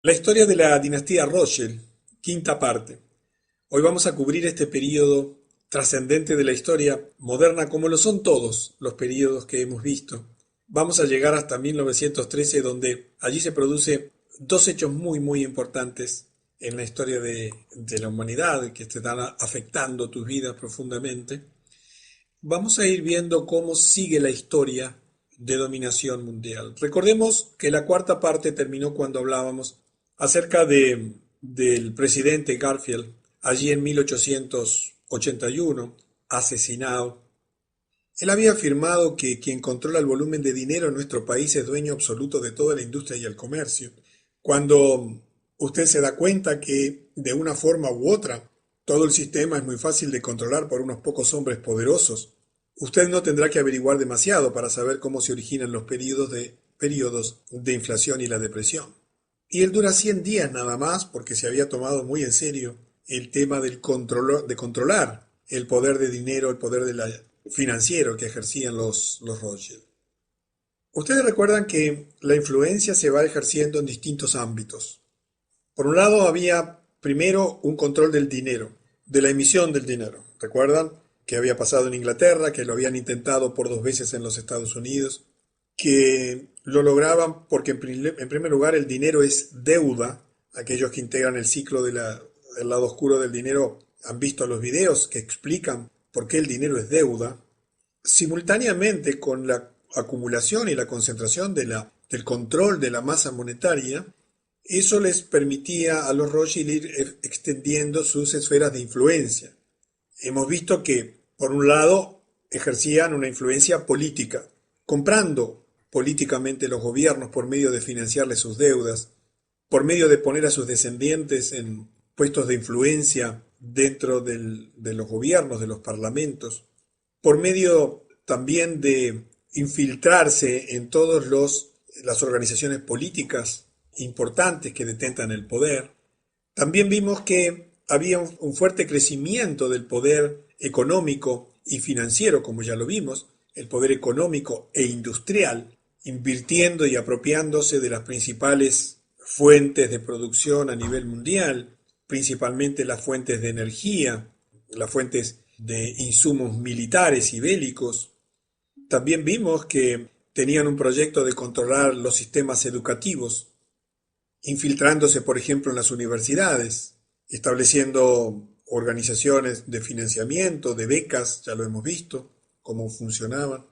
La historia de la dinastía Rothschild, quinta parte. Hoy vamos a cubrir este periodo trascendente de la historia moderna, como lo son todos los periodos que hemos visto. Vamos a llegar hasta 1913, donde allí se produce dos hechos muy importantes en la historia de la humanidad que te están afectando tus vidas profundamente. Vamos a ir viendo cómo sigue la historia de dominación mundial. Recordemos que la cuarta parte terminó cuando hablábamos acerca del presidente Garfield, allí en 1881, asesinado. Él había afirmado que quien controla el volumen de dinero en nuestro país es dueño absoluto de toda la industria y el comercio. Cuando usted se da cuenta que de una forma u otra todo el sistema es muy fácil de controlar por unos pocos hombres poderosos, usted no tendrá que averiguar demasiado para saber cómo se originan los periodos de inflación y la depresión. Y él dura 100 días nada más porque se había tomado muy en serio el tema de controlar el poder de dinero, el poder financiero que ejercían los Rothschild. Ustedes recuerdan que la influencia se va ejerciendo en distintos ámbitos. Por un lado había primero un control del dinero, de la emisión del dinero. ¿Recuerdan que había pasado en Inglaterra, que lo habían intentado por dos veces en los Estados Unidos, que lo lograban porque en primer lugar el dinero es deuda? Aquellos que integran el ciclo del lado oscuro del dinero han visto los videos que explican por qué el dinero es deuda. Simultáneamente con la acumulación y la concentración del control de la masa monetaria, eso les permitía a los Rothschild ir extendiendo sus esferas de influencia. Hemos visto que, por un lado, ejercían una influencia política, comprando políticamente los gobiernos por medio de financiarles sus deudas, por medio de poner a sus descendientes en puestos de influencia dentro de los gobiernos, de los parlamentos, por medio también de infiltrarse en todas las organizaciones políticas importantes que detentan el poder. También vimos que había un fuerte crecimiento del poder económico y financiero, como ya lo vimos, el poder económico e industrial, invirtiendo y apropiándose de las principales fuentes de producción a nivel mundial, principalmente las fuentes de energía, las fuentes de insumos militares y bélicos. También vimos que tenían un proyecto de controlar los sistemas educativos, infiltrándose, por ejemplo, en las universidades, estableciendo organizaciones de financiamiento, de becas, ya lo hemos visto, cómo funcionaban.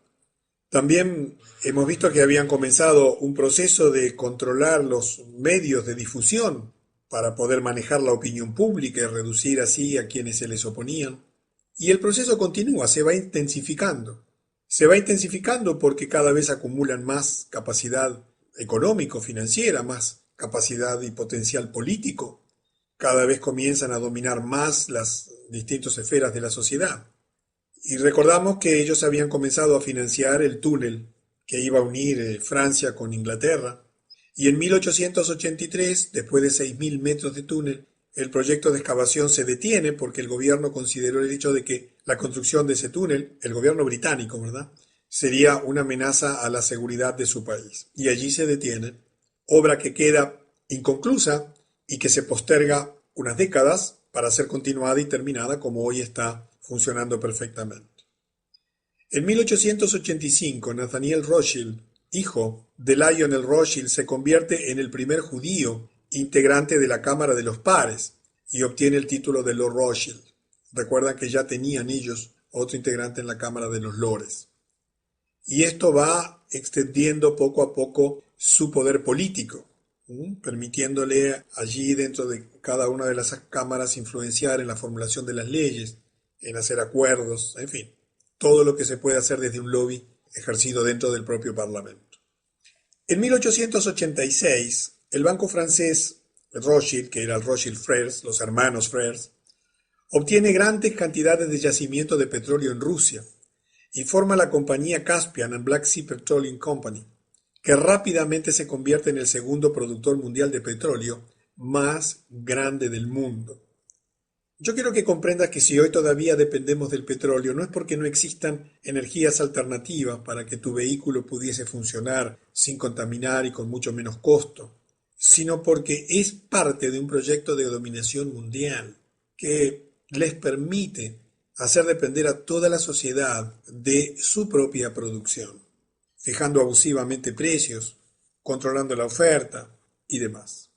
También hemos visto que habían comenzado un proceso de controlar los medios de difusión para poder manejar la opinión pública y reducir así a quienes se les oponían. Y el proceso continúa, se va intensificando. Se va intensificando porque cada vez acumulan más capacidad económico-financiera, más capacidad y potencial político. Cada vez comienzan a dominar más las distintas esferas de la sociedad. Y recordamos que ellos habían comenzado a financiar el túnel que iba a unir Francia con Inglaterra. Y en 1883, después de 6.000 metros de túnel, el proyecto de excavación se detiene porque el gobierno consideró el hecho de que la construcción de ese túnel, el gobierno británico, ¿verdad?, sería una amenaza a la seguridad de su país. Y allí se detiene, obra que queda inconclusa y que se posterga unas décadas para ser continuada y terminada como hoy está funcionando perfectamente. En 1885, Nathaniel Rothschild, hijo de Lionel Rothschild, se convierte en el primer judío integrante de la Cámara de los Pares y obtiene el título de Lord Rothschild. Recuerdan que ya tenían ellos otro integrante en la Cámara de los Lores. Y esto va extendiendo poco a poco su poder político, permitiéndole allí dentro de cada una de las cámaras influenciar en la formulación de las leyes, en hacer acuerdos, en fin, todo lo que se puede hacer desde un lobby ejercido dentro del propio Parlamento. En 1886, el banco francés Rothschild, que era el Rothschild Frères, los hermanos Frères, obtiene grandes cantidades de yacimiento de petróleo en Rusia y forma la compañía Caspian and Black Sea Petroleum Company, que rápidamente se convierte en el segundo productor mundial de petróleo más grande del mundo. Yo quiero que comprendas que si hoy todavía dependemos del petróleo, no es porque no existan energías alternativas para que tu vehículo pudiese funcionar sin contaminar y con mucho menos costo. sino porque es parte de un proyecto de dominación mundial que les permite hacer depender a toda la sociedad de su propia producción, fijando abusivamente precios, controlando la oferta y demás.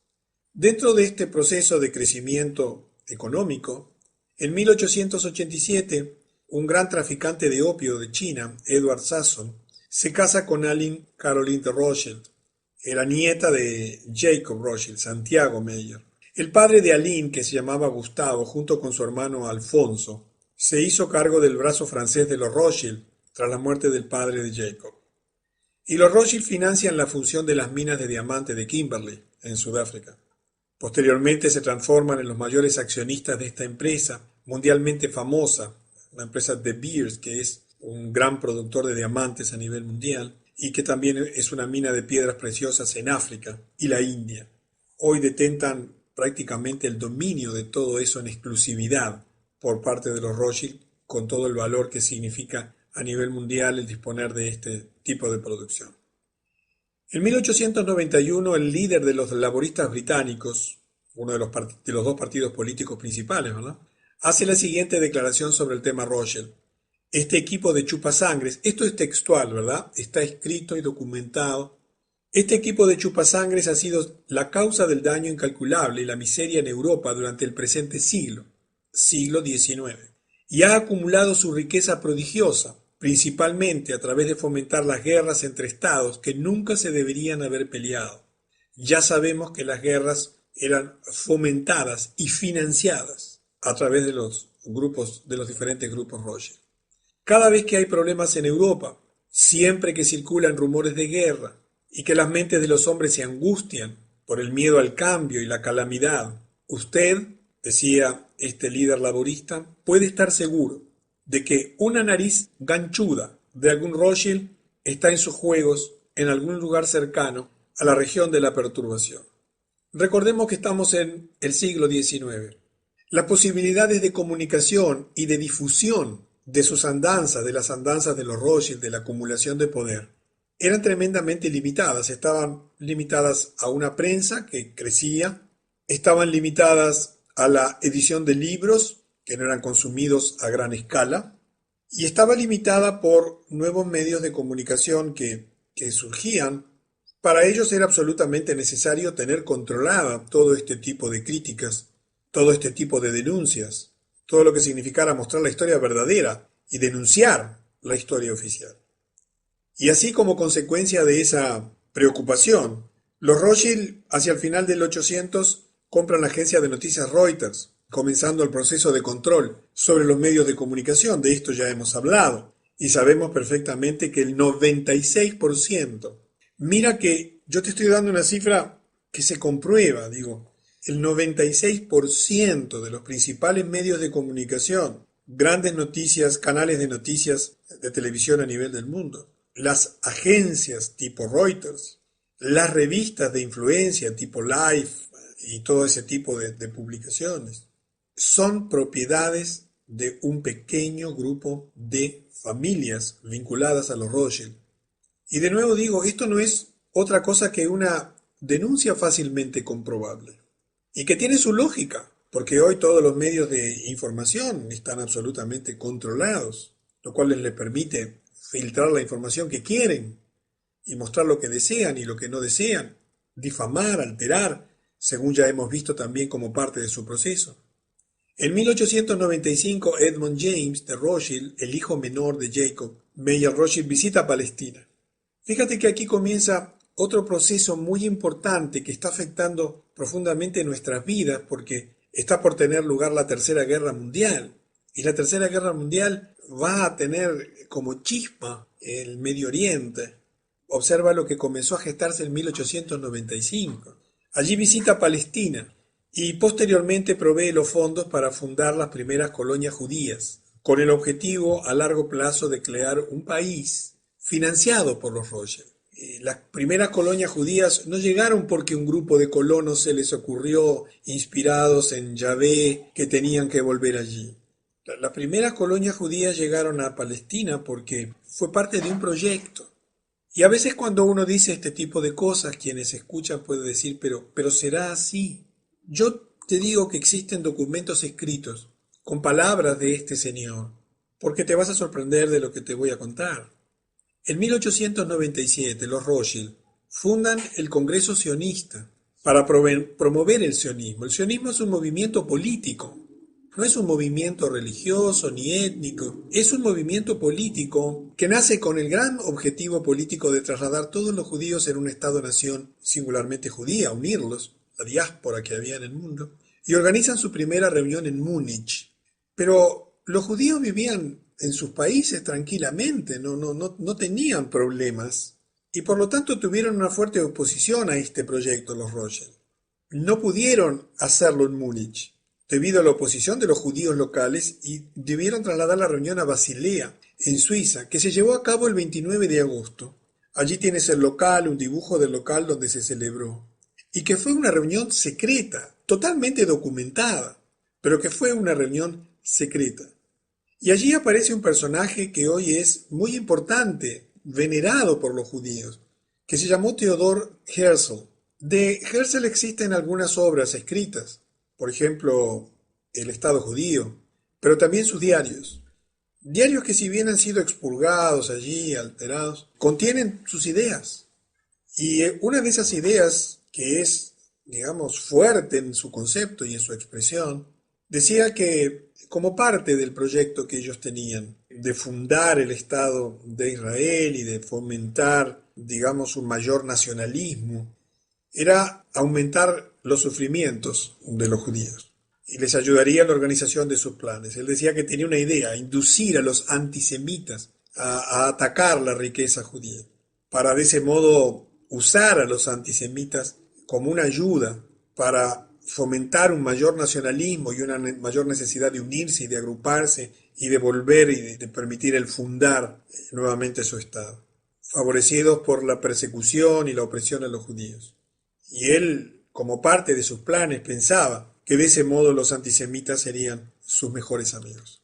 Dentro de este proceso de crecimiento económico, en 1887, un gran traficante de opio de China, Edward Sassoon, se casa con Aline Caroline de Rothschild. Era nieta de Jacob Rothschild, Santiago Meyer. El padre de Aline, que se llamaba Gustavo, junto con su hermano Alfonso, se hizo cargo del brazo francés de los Rothschild tras la muerte del padre de Jacob. Y los Rothschild financian la función de las minas de diamante de Kimberley, en Sudáfrica. Posteriormente se transforman en los mayores accionistas de esta empresa, mundialmente famosa, la empresa De Beers, que es un gran productor de diamantes a nivel mundial y que también es una mina de piedras preciosas en África y la India. Hoy detentan prácticamente el dominio de todo eso en exclusividad por parte de los Rothschild, con todo el valor que significa a nivel mundial el disponer de este tipo de producción. En 1891, el líder de los laboristas británicos, uno de los dos partidos políticos principales, ¿verdad?, hace la siguiente declaración sobre el tema Rothschild. Este equipo de chupasangres, esto es textual, ¿verdad? Está escrito y documentado. Este equipo de chupasangres ha sido la causa del daño incalculable y la miseria en Europa durante el presente siglo XIX, y ha acumulado su riqueza prodigiosa, principalmente a través de fomentar las guerras entre estados que nunca se deberían haber peleado. Ya sabemos que las guerras eran fomentadas y financiadas a través de los diferentes grupos Rothschild. Cada vez que hay problemas en Europa, siempre que circulan rumores de guerra y que las mentes de los hombres se angustian por el miedo al cambio y la calamidad, usted, decía este líder laborista, puede estar seguro de que una nariz ganchuda de algún Rothschild está en sus juegos en algún lugar cercano a la región de la perturbación. Recordemos que estamos en el siglo XIX. Las posibilidades de comunicación y de difusión de sus andanzas, de las andanzas de los Rothschild, de la acumulación de poder, eran tremendamente limitadas. Estaban limitadas a una prensa que crecía, estaban limitadas a la edición de libros que no eran consumidos a gran escala, y estaba limitada por nuevos medios de comunicación que surgían. Para ellos era absolutamente necesario tener controlada todo este tipo de críticas, todo este tipo de denuncias, todo lo que significara mostrar la historia verdadera y denunciar la historia oficial. Y así, como consecuencia de esa preocupación, los Rothschild hacia el final del 800 compran la agencia de noticias Reuters, comenzando el proceso de control sobre los medios de comunicación. De esto ya hemos hablado y sabemos perfectamente que el 96%, mira que yo te estoy dando una cifra que se comprueba, el 96% de los principales medios de comunicación, grandes noticias, canales de noticias de televisión a nivel del mundo, las agencias tipo Reuters, las revistas de influencia tipo Life y todo ese tipo de publicaciones, son propiedades de un pequeño grupo de familias vinculadas a los Rothschild. Y de nuevo digo, esto no es otra cosa que una denuncia fácilmente comprobable. Y que tiene su lógica, porque hoy todos los medios de información están absolutamente controlados, lo cual les permite filtrar la información que quieren y mostrar lo que desean y lo que no desean, difamar, alterar, según ya hemos visto también como parte de su proceso. En 1895, Edmund James de Rothschild, el hijo menor de Jacob Meyer Rothschild, visita Palestina. Fíjate que aquí comienza otro proceso muy importante que está afectando profundamente nuestras vidas, porque está por tener lugar la Tercera Guerra Mundial. Y la Tercera Guerra Mundial va a tener como chispa el Medio Oriente. Observa lo que comenzó a gestarse en 1895. Allí visita Palestina y posteriormente provee los fondos para fundar las primeras colonias judías, con el objetivo a largo plazo de crear un país financiado por los Rothschild. Las primeras colonias judías no llegaron porque un grupo de colonos se les ocurrió, inspirados en Yahvé, que tenían que volver allí. Las primeras colonias judías llegaron a Palestina porque fue parte de un proyecto. Y a veces cuando uno dice este tipo de cosas, quienes escuchan pueden decir, pero ¿será así? Yo te digo que existen documentos escritos con palabras de este señor, porque te vas a sorprender de lo que te voy a contar. En 1897, los Rothschild fundan el Congreso Sionista para promover el sionismo. El sionismo es un movimiento político, no es un movimiento religioso ni étnico, es un movimiento político que nace con el gran objetivo político de trasladar todos los judíos en un Estado-nación singularmente judía, unirlos, la diáspora que había en el mundo, y organizan su primera reunión en Múnich. Pero los judíos vivían en sus países tranquilamente, no tenían problemas, y por lo tanto tuvieron una fuerte oposición a este proyecto los Rothschild. No pudieron hacerlo en Múnich, debido a la oposición de los judíos locales, y debieron trasladar la reunión a Basilea, en Suiza, que se llevó a cabo el 29 de agosto. Allí tienes el local, un dibujo del local donde se celebró, y que fue una reunión secreta, totalmente documentada, pero que fue una reunión secreta. Y allí aparece un personaje que hoy es muy importante, venerado por los judíos, que se llamó Theodor Herzl. De Herzl existen algunas obras escritas, por ejemplo, El Estado Judío, pero también sus diarios. Diarios que si bien han sido expurgados allí, alterados, contienen sus ideas. Y una de esas ideas, que es, digamos, fuerte en su concepto y en su expresión, decía que como parte del proyecto que ellos tenían de fundar el Estado de Israel y de fomentar, digamos, un mayor nacionalismo, era aumentar los sufrimientos de los judíos y les ayudaría en la organización de sus planes. Él decía que tenía una idea, inducir a los antisemitas a atacar la riqueza judía, para de ese modo usar a los antisemitas como una ayuda para fomentar un mayor nacionalismo y una mayor necesidad de unirse y de agruparse y de volver y de permitir el fundar nuevamente su Estado, favorecidos por la persecución y la opresión a los judíos. Y él, como parte de sus planes, pensaba que de ese modo los antisemitas serían sus mejores amigos.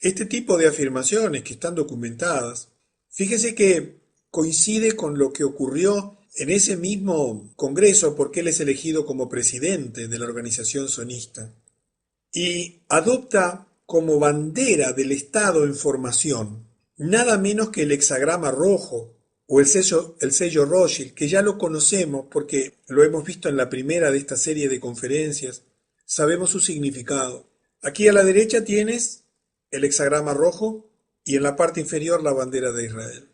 Este tipo de afirmaciones que están documentadas, fíjese que coincide con lo que ocurrió en ese mismo congreso, porque él es elegido como presidente de la organización sionista y adopta como bandera del Estado en formación nada menos que el hexagrama rojo o el sello Rothschild, que ya lo conocemos porque lo hemos visto en la primera de esta serie de conferencias, sabemos su significado. Aquí a la derecha tienes el hexagrama rojo y en la parte inferior la bandera de Israel.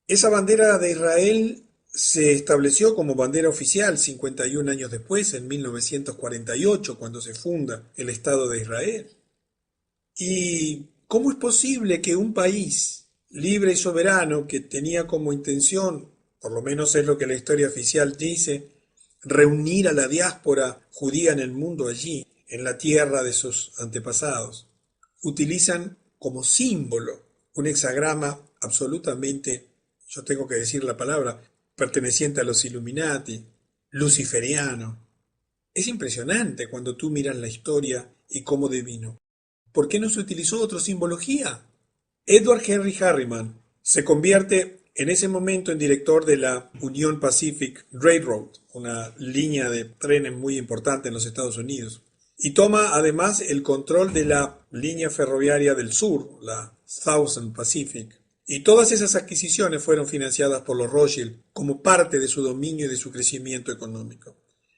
Esa bandera de Israel se estableció como bandera oficial 51 años después, en 1948, cuando se funda el Estado de Israel. ¿Y cómo es posible que un país libre y soberano que tenía como intención, por lo menos es lo que la historia oficial dice, reunir a la diáspora judía en el mundo allí, en la tierra de sus antepasados, utilizan como símbolo un hexagrama absolutamente, yo tengo que decir la palabra, perteneciente a los Illuminati, luciferiano? Es impresionante cuando tú miras la historia y cómo devino. ¿Por qué no se utilizó otra simbología? Edward Henry Harriman se convierte en ese momento en director de la Union Pacific Railroad, una línea de trenes muy importante en los Estados Unidos, y toma además el control de la línea ferroviaria del sur, la Southern Pacific. Y todas esas adquisiciones fueron financiadas por los Rothschild como parte de su dominio y de su crecimiento económico.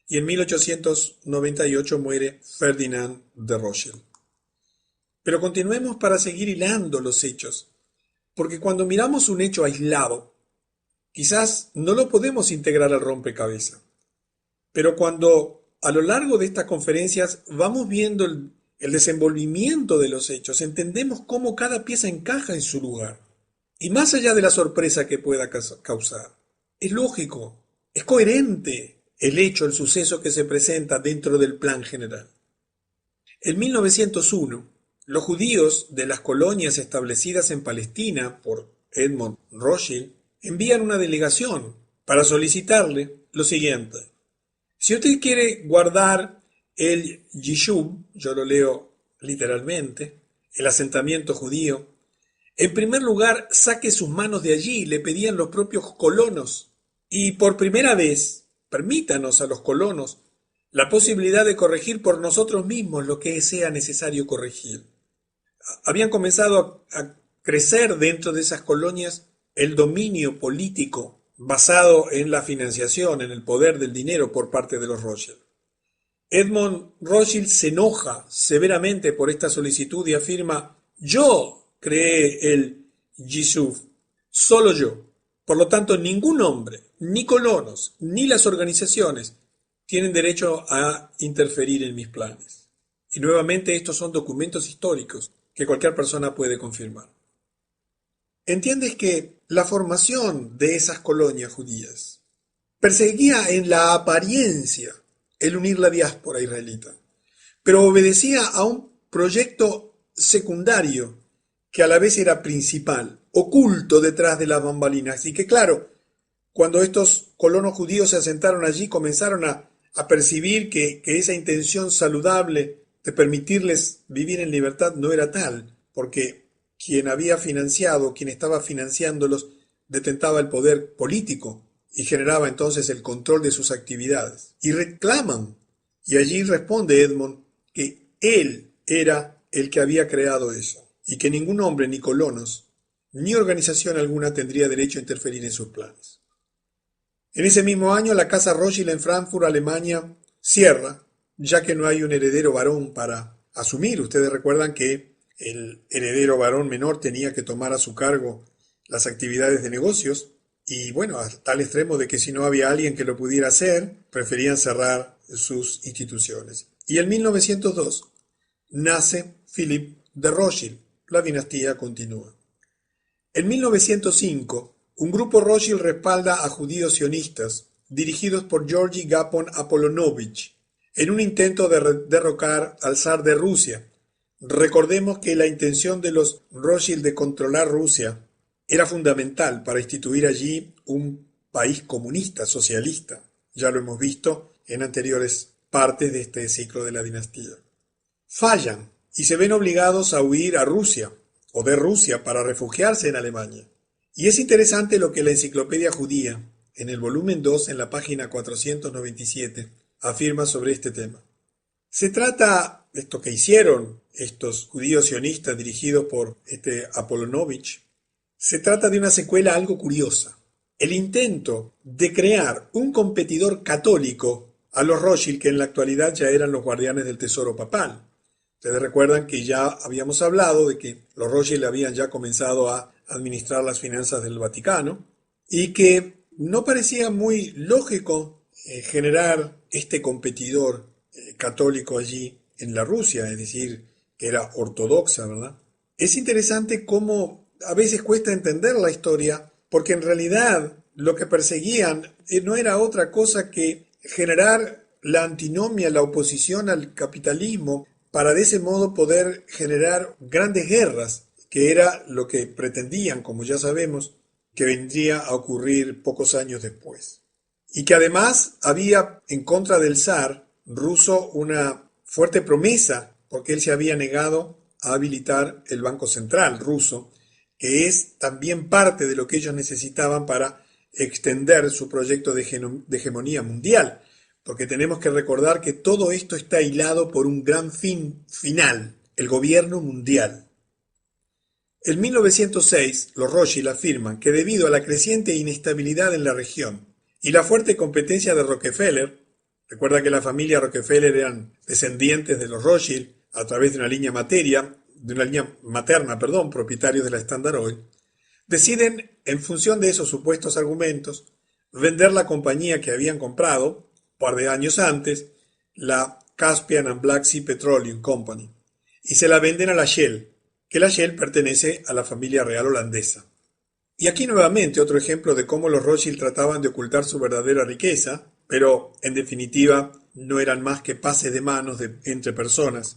Y en 1898 muere Ferdinand de Rothschild. Pero continuemos para seguir hilando los hechos, porque cuando miramos un hecho aislado, quizás no lo podemos integrar al rompecabezas. Pero cuando a lo largo de estas conferencias vamos viendo el desenvolvimiento de los hechos, entendemos cómo cada pieza encaja en su lugar. Y más allá de la sorpresa que pueda causar, es lógico, es coherente el hecho, el suceso que se presenta dentro del plan general. En 1901, los judíos de las colonias establecidas en Palestina por Edmund Rothschild envían una delegación para solicitarle lo siguiente: si usted quiere guardar el Yishub, yo lo leo literalmente, el asentamiento judío, En primer lugar, saque sus manos de allí, le pedían los propios colonos. Y por primera vez, permítanos a los colonos la posibilidad de corregir por nosotros mismos lo que sea necesario corregir. Habían comenzado a crecer dentro de esas colonias el dominio político basado en la financiación, en el poder del dinero por parte de los Rothschild. Edmond Rothschild se enoja severamente por esta solicitud y afirma: yo creé el Yishuv, solo yo. Por lo tanto, ningún hombre, ni colonos, ni las organizaciones tienen derecho a interferir en mis planes. Y nuevamente estos son documentos históricos que cualquier persona puede confirmar. ¿Entiendes que la formación de esas colonias judías perseguía en la apariencia el unir la diáspora israelita, pero obedecía a un proyecto secundario que a la vez era principal, oculto detrás de las bambalinas, y que claro, cuando estos colonos judíos se asentaron allí comenzaron a percibir que esa intención saludable de permitirles vivir en libertad no era tal, porque quien había financiado, quien estaba financiándolos, detentaba el poder político y generaba entonces el control de sus actividades. Y reclaman, y allí responde Edmond, que él era el que había creado eso, y que ningún hombre, ni colonos, ni organización alguna tendría derecho a interferir en sus planes. En ese mismo año, la casa Rothschild en Frankfurt, Alemania, cierra, ya que no hay un heredero varón para asumir. Ustedes recuerdan que el heredero varón menor tenía que tomar a su cargo las actividades de negocios, y bueno, a tal extremo de que si no había alguien que lo pudiera hacer, preferían cerrar sus instituciones. Y en 1902 nace Philipp de Rothschild. La dinastía continúa. En 1905, un grupo Rothschild respalda a judíos sionistas, dirigidos por Georgi Gapon Apolonovich, en un intento de derrocar al zar de Rusia. Recordemos que la intención de los Rothschild de controlar Rusia era fundamental para instituir allí un país comunista, socialista. Ya lo hemos visto en anteriores partes de este ciclo de la dinastía. Fallan y se ven obligados a huir a Rusia o de Rusia para refugiarse en Alemania. Y es interesante lo que la Enciclopedia Judía, en el volumen 2, en la página 497, afirma sobre este tema. Se trata, esto que hicieron estos judíos sionistas dirigidos por Apolonovich, se trata de una secuela algo curiosa. El intento de crear un competidor católico a los Rothschild, que en la actualidad ya eran los guardianes del tesoro papal. Ustedes recuerdan que ya habíamos hablado de que los Rothschild habían ya comenzado a administrar las finanzas del Vaticano y que no parecía muy lógico generar este competidor católico allí en la Rusia, es decir, que era ortodoxa, ¿verdad? Es interesante cómo a veces cuesta entender la historia, porque en realidad lo que perseguían no era otra cosa que generar la antinomia, la oposición al capitalismo, para de ese modo poder generar grandes guerras, que era lo que pretendían, como ya sabemos, que vendría a ocurrir pocos años después. Y que además había en contra del zar ruso una fuerte promesa, porque él se había negado a habilitar el Banco Central ruso, que es también parte de lo que ellos necesitaban para extender su proyecto de hegemonía mundial, porque tenemos que recordar que todo esto está hilado por un gran fin final, el gobierno mundial. En 1906, los Rothschild afirman que debido a la creciente inestabilidad en la región y la fuerte competencia de Rockefeller, recuerda que la familia Rockefeller eran descendientes de los Rothschild a través de una línea materna, propietarios de la Standard Oil, deciden, en función de esos supuestos argumentos, vender la compañía que habían comprado un par de años antes, la Caspian and Black Sea Petroleum Company, y se la venden a la Shell, que la Shell pertenece a la familia real holandesa. Y aquí nuevamente otro ejemplo de cómo los Rothschild trataban de ocultar su verdadera riqueza, pero en definitiva no eran más que pases de manos entre personas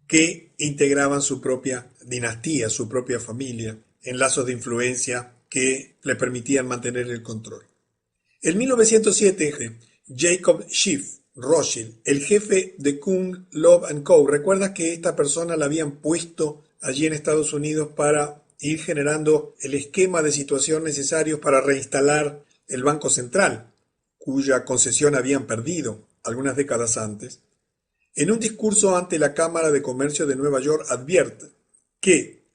que integraban su propia dinastía, su propia familia, en lazos de influencia que le permitían mantener el control. En 1907, Jacob Schiff Rothschild, el jefe de Kuhn, Loeb & Co. Recuerda que esta persona la habían puesto allí en Estados Unidos para ir generando el esquema de situación necesario para reinstalar el Banco Central, cuya concesión habían perdido algunas décadas antes. En un discurso ante la Cámara de Comercio de Nueva York advierte que,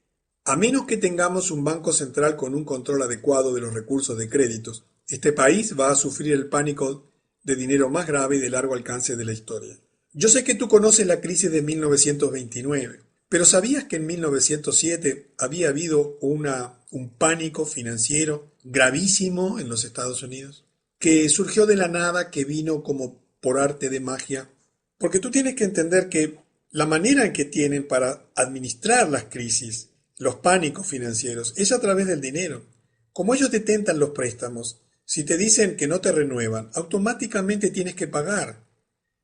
a menos que tengamos un banco central con un control adecuado de los recursos de créditos, este país va a sufrir el pánico de dinero más grave y de largo alcance de la historia. Yo sé que tú conoces la crisis de 1929, pero ¿sabías que en 1907 había habido un pánico financiero gravísimo en los Estados Unidos? Que surgió de la nada, que vino como por arte de magia. Porque tú tienes que entender que la manera en que tienen para administrar las crisis, los pánicos financieros, es a través del dinero. Como ellos detentan los préstamos, si te dicen que no te renuevan, automáticamente tienes que pagar.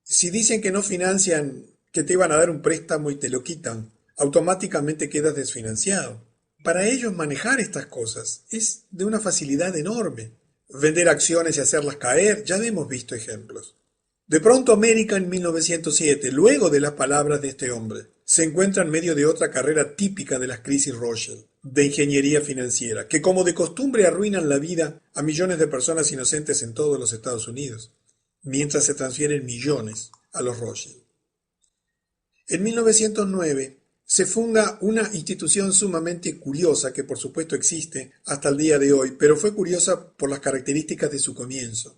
Si dicen que no financian, que te iban a dar un préstamo y te lo quitan, automáticamente quedas desfinanciado. Para ellos manejar estas cosas es de una facilidad enorme. Vender acciones y hacerlas caer, ya hemos visto ejemplos. De pronto América en 1907, luego de las palabras de este hombre, se encuentra en medio de otra carrera típica de las crisis Rothschild, de ingeniería financiera, que como de costumbre arruinan la vida a millones de personas inocentes en todos los Estados Unidos, mientras se transfieren millones a los Rothschild. En 1909 se funda una institución sumamente curiosa que por supuesto existe hasta el día de hoy, pero fue curiosa por las características de su comienzo.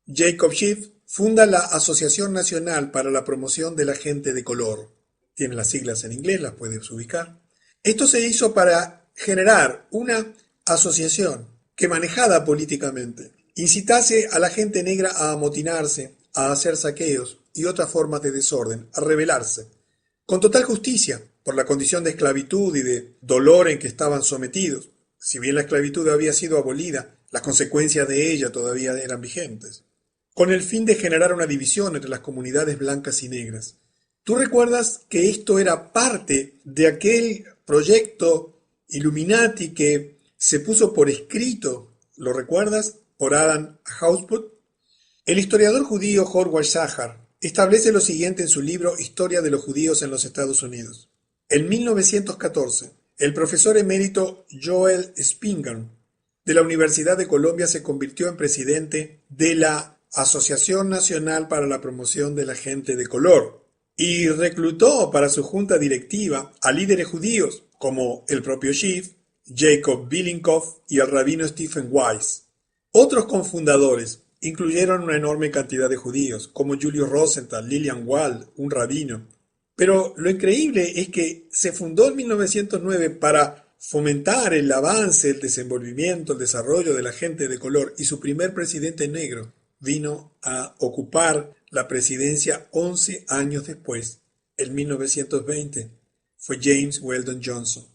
Jacob Schiff funda la Asociación Nacional para la Promoción de la Gente de Color. Tiene las siglas en inglés, las puedes ubicar. Esto se hizo para generar una asociación que, manejada políticamente, incitase a la gente negra a amotinarse, a hacer saqueos y otras formas de desorden, a rebelarse, con total justicia, por la condición de esclavitud y de dolor en que estaban sometidos. Si bien la esclavitud había sido abolida, las consecuencias de ella todavía eran vigentes, con el fin de generar una división entre las comunidades blancas y negras. ¿Tú recuerdas que esto era parte de aquel proyecto Illuminati que se puso por escrito, lo recuerdas, por Adam Weishaupt? El historiador judío Howard Shachar establece lo siguiente en su libro Historia de los judíos en los Estados Unidos. En 1914, el profesor emérito Joel Spingarn de la Universidad de Columbia se convirtió en presidente de la Asociación Nacional para la Promoción de la Gente de Color y reclutó para su junta directiva a líderes judíos como el propio Schiff, Jacob Billinkoff y el rabino Stephen Wise. Otros cofundadores incluyeron una enorme cantidad de judíos, como Julius Rosenthal, Lillian Wald, un rabino. Pero lo increíble es que se fundó en 1909 para fomentar el avance, el desenvolvimiento, el desarrollo de la gente de color, y su primer presidente negro vino a ocupar la presidencia 11 años después, en 1920. Fue James Weldon Johnson.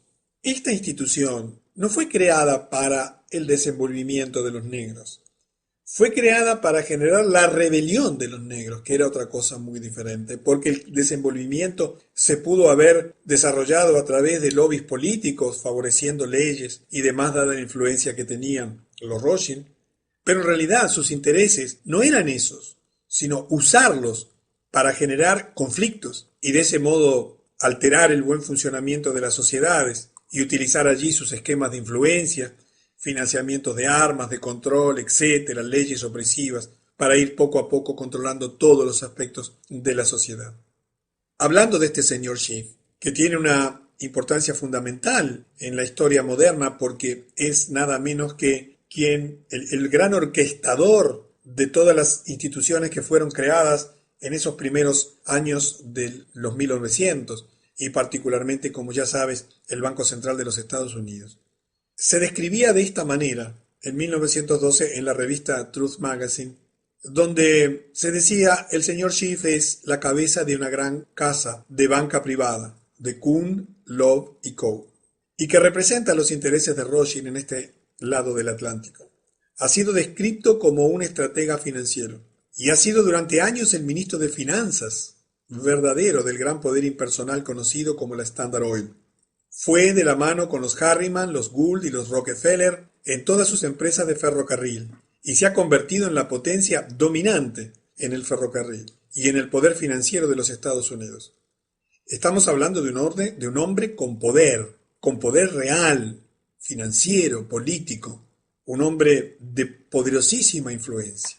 Esta institución no fue creada para el desenvolvimiento de los negros. Fue creada para generar la rebelión de los negros, que era otra cosa muy diferente, porque el desenvolvimiento se pudo haber desarrollado a través de lobbies políticos, favoreciendo leyes y demás dada la influencia que tenían los Rothschild, pero en realidad sus intereses no eran esos, sino usarlos para generar conflictos y de ese modo alterar el buen funcionamiento de las sociedades y utilizar allí sus esquemas de influencia, financiamientos de armas, de control, etcétera, leyes opresivas, para ir poco a poco controlando todos los aspectos de la sociedad. Hablando de este señor Schiff, que tiene una importancia fundamental en la historia moderna porque es nada menos que el gran orquestador de todas las instituciones que fueron creadas en esos primeros años de los 1900 y particularmente, como ya sabes, el Banco Central de los Estados Unidos. Se describía de esta manera en 1912 en la revista Truth Magazine, donde se decía: el señor Schiff es la cabeza de una gran casa de banca privada, de Kuhn, Love y Co., y que representa los intereses de Rothschild en este lado del Atlántico. Ha sido descrito como un estratega financiero y ha sido durante años el ministro de Finanzas verdadero del gran poder impersonal conocido como la Standard Oil. Fue de la mano con los Harriman, los Gould y los Rockefeller en todas sus empresas de ferrocarril y se ha convertido en la potencia dominante en el ferrocarril y en el poder financiero de los Estados Unidos. Estamos hablando de un hombre con poder, con poder real, financiero, político, un hombre de poderosísima influencia.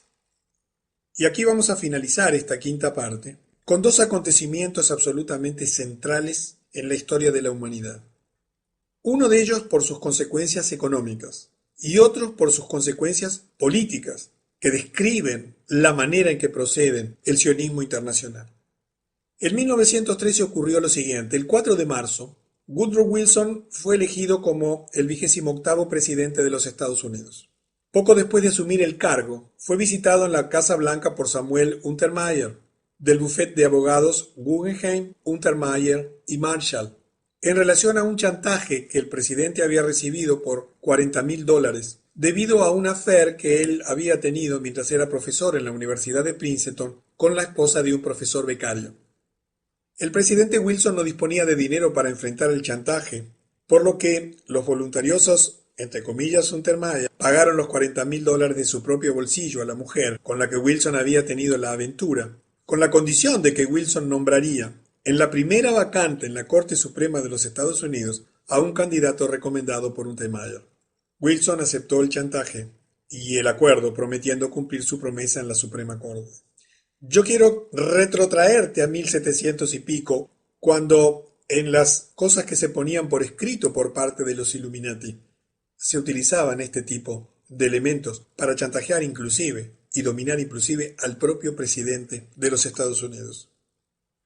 Y aquí vamos a finalizar esta quinta parte con dos acontecimientos absolutamente centrales en la historia de la humanidad. Uno de ellos por sus consecuencias económicas y otro por sus consecuencias políticas, que describen la manera en que procede el sionismo internacional. En 1913 ocurrió lo siguiente. El 4 de marzo, Woodrow Wilson fue elegido como el 28º presidente de los Estados Unidos. Poco después de asumir el cargo, fue visitado en la Casa Blanca por Samuel Untermyer, del bufete de abogados Guggenheim, Untermyer y Marshall, en relación a un chantaje que el presidente había recibido por $40,000 debido a un affair que él había tenido mientras era profesor en la Universidad de Princeton con la esposa de un profesor becario. El presidente Wilson no disponía de dinero para enfrentar el chantaje, por lo que los voluntariosos, entre comillas, Untermyer, pagaron los $40,000 de su propio bolsillo a la mujer con la que Wilson había tenido la aventura, con la condición de que Wilson nombraría en la primera vacante en la Corte Suprema de los Estados Unidos a un candidato recomendado por Untermyer. Wilson aceptó el chantaje y el acuerdo, prometiendo cumplir su promesa en la Suprema Corte. Yo quiero retrotraerte a 1700 y pico, cuando en las cosas que se ponían por escrito por parte de los Illuminati se utilizaban este tipo de elementos para chantajear inclusive y dominar inclusive al propio presidente de los Estados Unidos.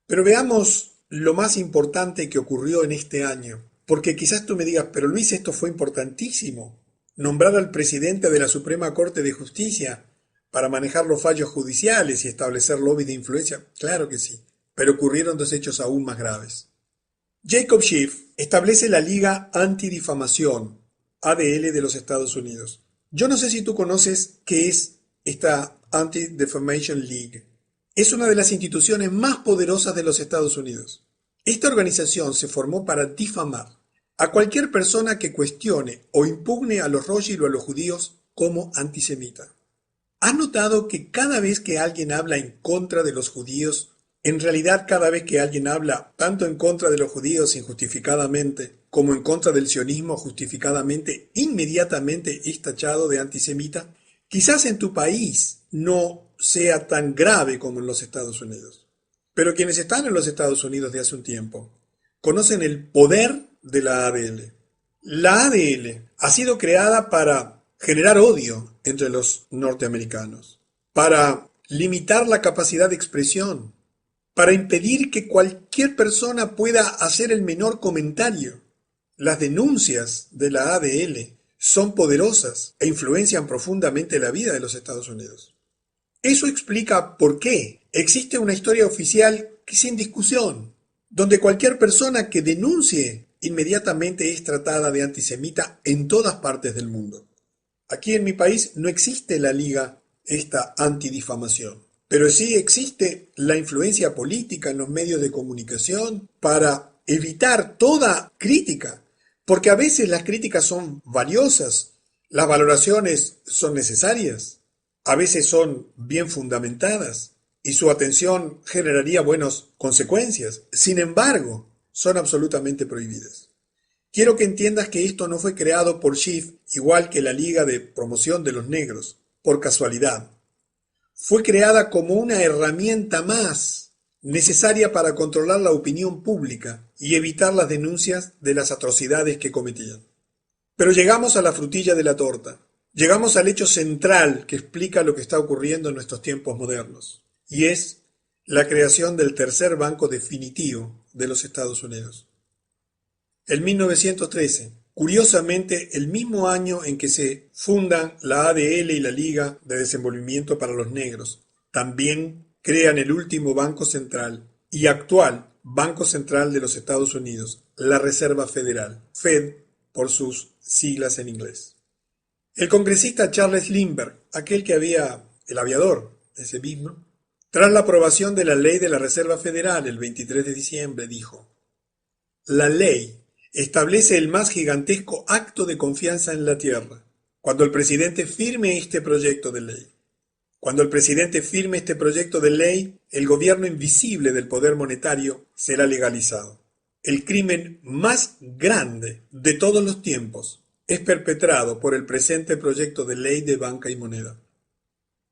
Pero veamos lo más importante que ocurrió en este año, porque quizás tú me digas, pero Luis, esto fue importantísimo, nombrar al presidente de la Suprema Corte de Justicia para manejar los fallos judiciales y establecer lobbies de influencia. Claro que sí, pero ocurrieron dos hechos aún más graves. Jacob Schiff establece la Liga Antidifamación, ADL, de los Estados Unidos. Yo no sé si tú conoces qué es esta Anti-Defamation League. Es una de las instituciones más poderosas de los Estados Unidos. Esta organización se formó para difamar a cualquier persona que cuestione o impugne a los Rothschild o a los judíos como antisemita. ¿Has notado que cada vez que alguien habla en contra de los judíos, en realidad cada vez que alguien habla tanto en contra de los judíos injustificadamente como en contra del sionismo justificadamente, inmediatamente es tachado de antisemita? Quizás en tu país no sea tan grave como en los Estados Unidos, pero quienes están en los Estados Unidos de hace un tiempo conocen el poder de la ADL. La ADL ha sido creada para generar odio entre los norteamericanos, para limitar la capacidad de expresión, para impedir que cualquier persona pueda hacer el menor comentario. Las denuncias de la ADL son poderosas e influencian profundamente la vida de los Estados Unidos. Eso explica por qué existe una historia oficial que es sin discusión, donde cualquier persona que denuncie inmediatamente es tratada de antisemita en todas partes del mundo. Aquí en mi país no existe la liga esta antidifamación, pero sí existe la influencia política en los medios de comunicación para evitar toda crítica, porque a veces las críticas son valiosas, las valoraciones son necesarias, a veces son bien fundamentadas y su atención generaría buenas consecuencias. Sin embargo, son absolutamente prohibidas. Quiero que entiendas que esto no fue creado por Schiff, igual que la Liga de Promoción de los Negros, por casualidad. Fue creada como una herramienta más necesaria para controlar la opinión pública y evitar las denuncias de las atrocidades que cometían. Pero llegamos a la frutilla de la torta. Llegamos al hecho central que explica lo que está ocurriendo en nuestros tiempos modernos, y es la creación del tercer banco definitivo de los Estados Unidos. En 1913, curiosamente el mismo año en que se fundan la ADL y la Liga de Desenvolvimiento para los Negros, también crean el último banco central y actual Banco Central de los Estados Unidos, la Reserva Federal, Fed por sus siglas en inglés. El congresista Charles Lindbergh, el aviador, ese mismo, tras la aprobación de la ley de la Reserva Federal el 23 de diciembre, dijo: «La ley establece el más gigantesco acto de confianza en la tierra. Cuando el presidente firme este proyecto de ley, el gobierno invisible del poder monetario será legalizado». el crimen más grande de todos los tiempos es perpetrado por el presente proyecto de ley de banca y moneda.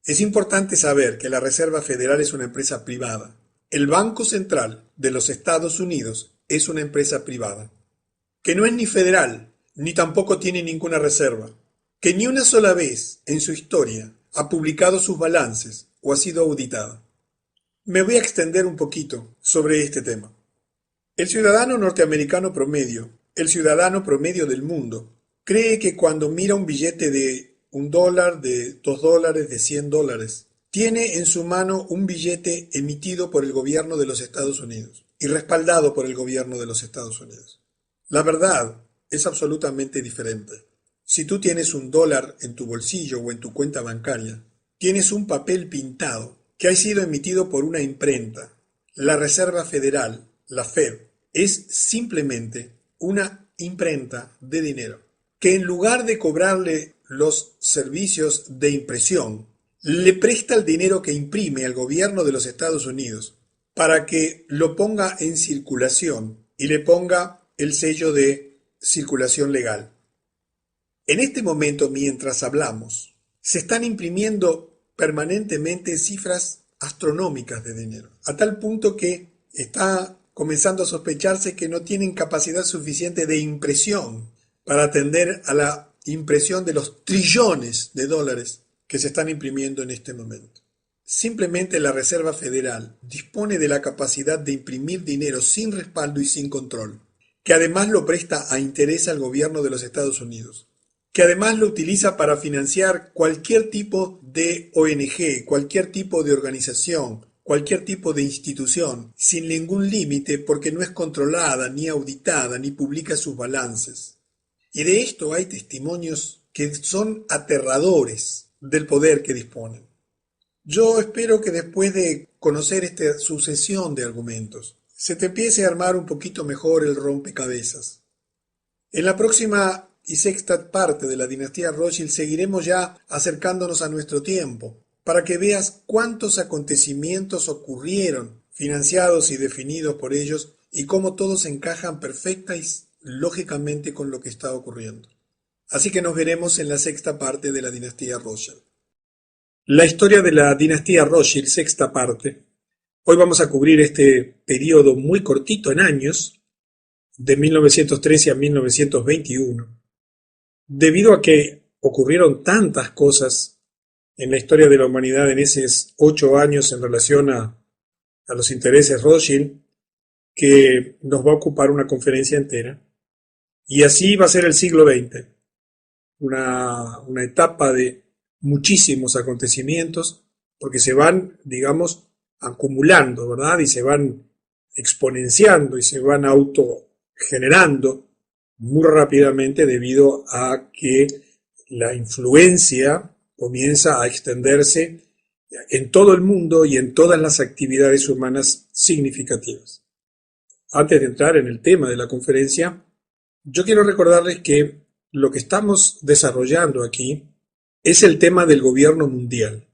Es importante saber que la Reserva Federal es una empresa privada. El Banco Central de los Estados Unidos es una empresa privada, que no es ni federal, ni tampoco tiene ninguna reserva, que ni una sola vez en su historia ha publicado sus balances o ha sido auditada. Me voy a extender un poquito sobre este tema. El ciudadano norteamericano promedio, el ciudadano promedio del mundo, cree que cuando mira un billete de $1, de $2, de $100, tiene en su mano un billete emitido por el gobierno de los Estados Unidos y respaldado por el gobierno de los Estados Unidos. La verdad es absolutamente diferente. Si tú tienes $1 en tu bolsillo o en tu cuenta bancaria, tienes un papel pintado que ha sido emitido por una imprenta. La Reserva Federal, la Fed, es simplemente una imprenta de dinero, que en lugar de cobrarle los servicios de impresión, le presta el dinero que imprime al gobierno de los Estados Unidos para que lo ponga en circulación y le ponga el sello de circulación legal. En este momento, mientras hablamos, se están imprimiendo permanentemente cifras astronómicas de dinero, a tal punto que está comenzando a sospecharse que no tienen capacidad suficiente de impresión para atender a la impresión de los trillones de dólares que se están imprimiendo en este momento. Simplemente la Reserva Federal dispone de la capacidad de imprimir dinero sin respaldo y sin control, que además lo presta a interés al gobierno de los Estados Unidos, que además lo utiliza para financiar cualquier tipo de ONG, cualquier tipo de organización, cualquier tipo de institución, sin ningún límite porque no es controlada, ni auditada, ni publica sus balances. Y de esto hay testimonios que son aterradores del poder que disponen. Yo espero que después de conocer esta sucesión de argumentos, se te empiece a armar un poquito mejor el rompecabezas. En la próxima y sexta parte de la dinastía Rothschild seguiremos ya acercándonos a nuestro tiempo, para que veas cuántos acontecimientos ocurrieron, financiados y definidos por ellos, y cómo todos encajan perfecta y lógicamente con lo que está ocurriendo. Así que nos veremos en la sexta parte de la dinastía Rothschild. La historia de la dinastía Rothschild, sexta parte. Hoy vamos a cubrir este periodo muy cortito en años, de 1913 a 1921, debido a que ocurrieron tantas cosas en la historia de la humanidad en esos 8 años en relación a los intereses Rothschild, que nos va a ocupar una conferencia entera. Y así va a ser el siglo XX, una etapa de muchísimos acontecimientos, porque se van, digamos, acumulando, ¿verdad? Y se van exponenciando y se van autogenerando muy rápidamente debido a que la influencia comienza a extenderse en todo el mundo y en todas las actividades humanas significativas. Antes de entrar en el tema de la conferencia, yo quiero recordarles que lo que estamos desarrollando aquí es el tema del gobierno mundial.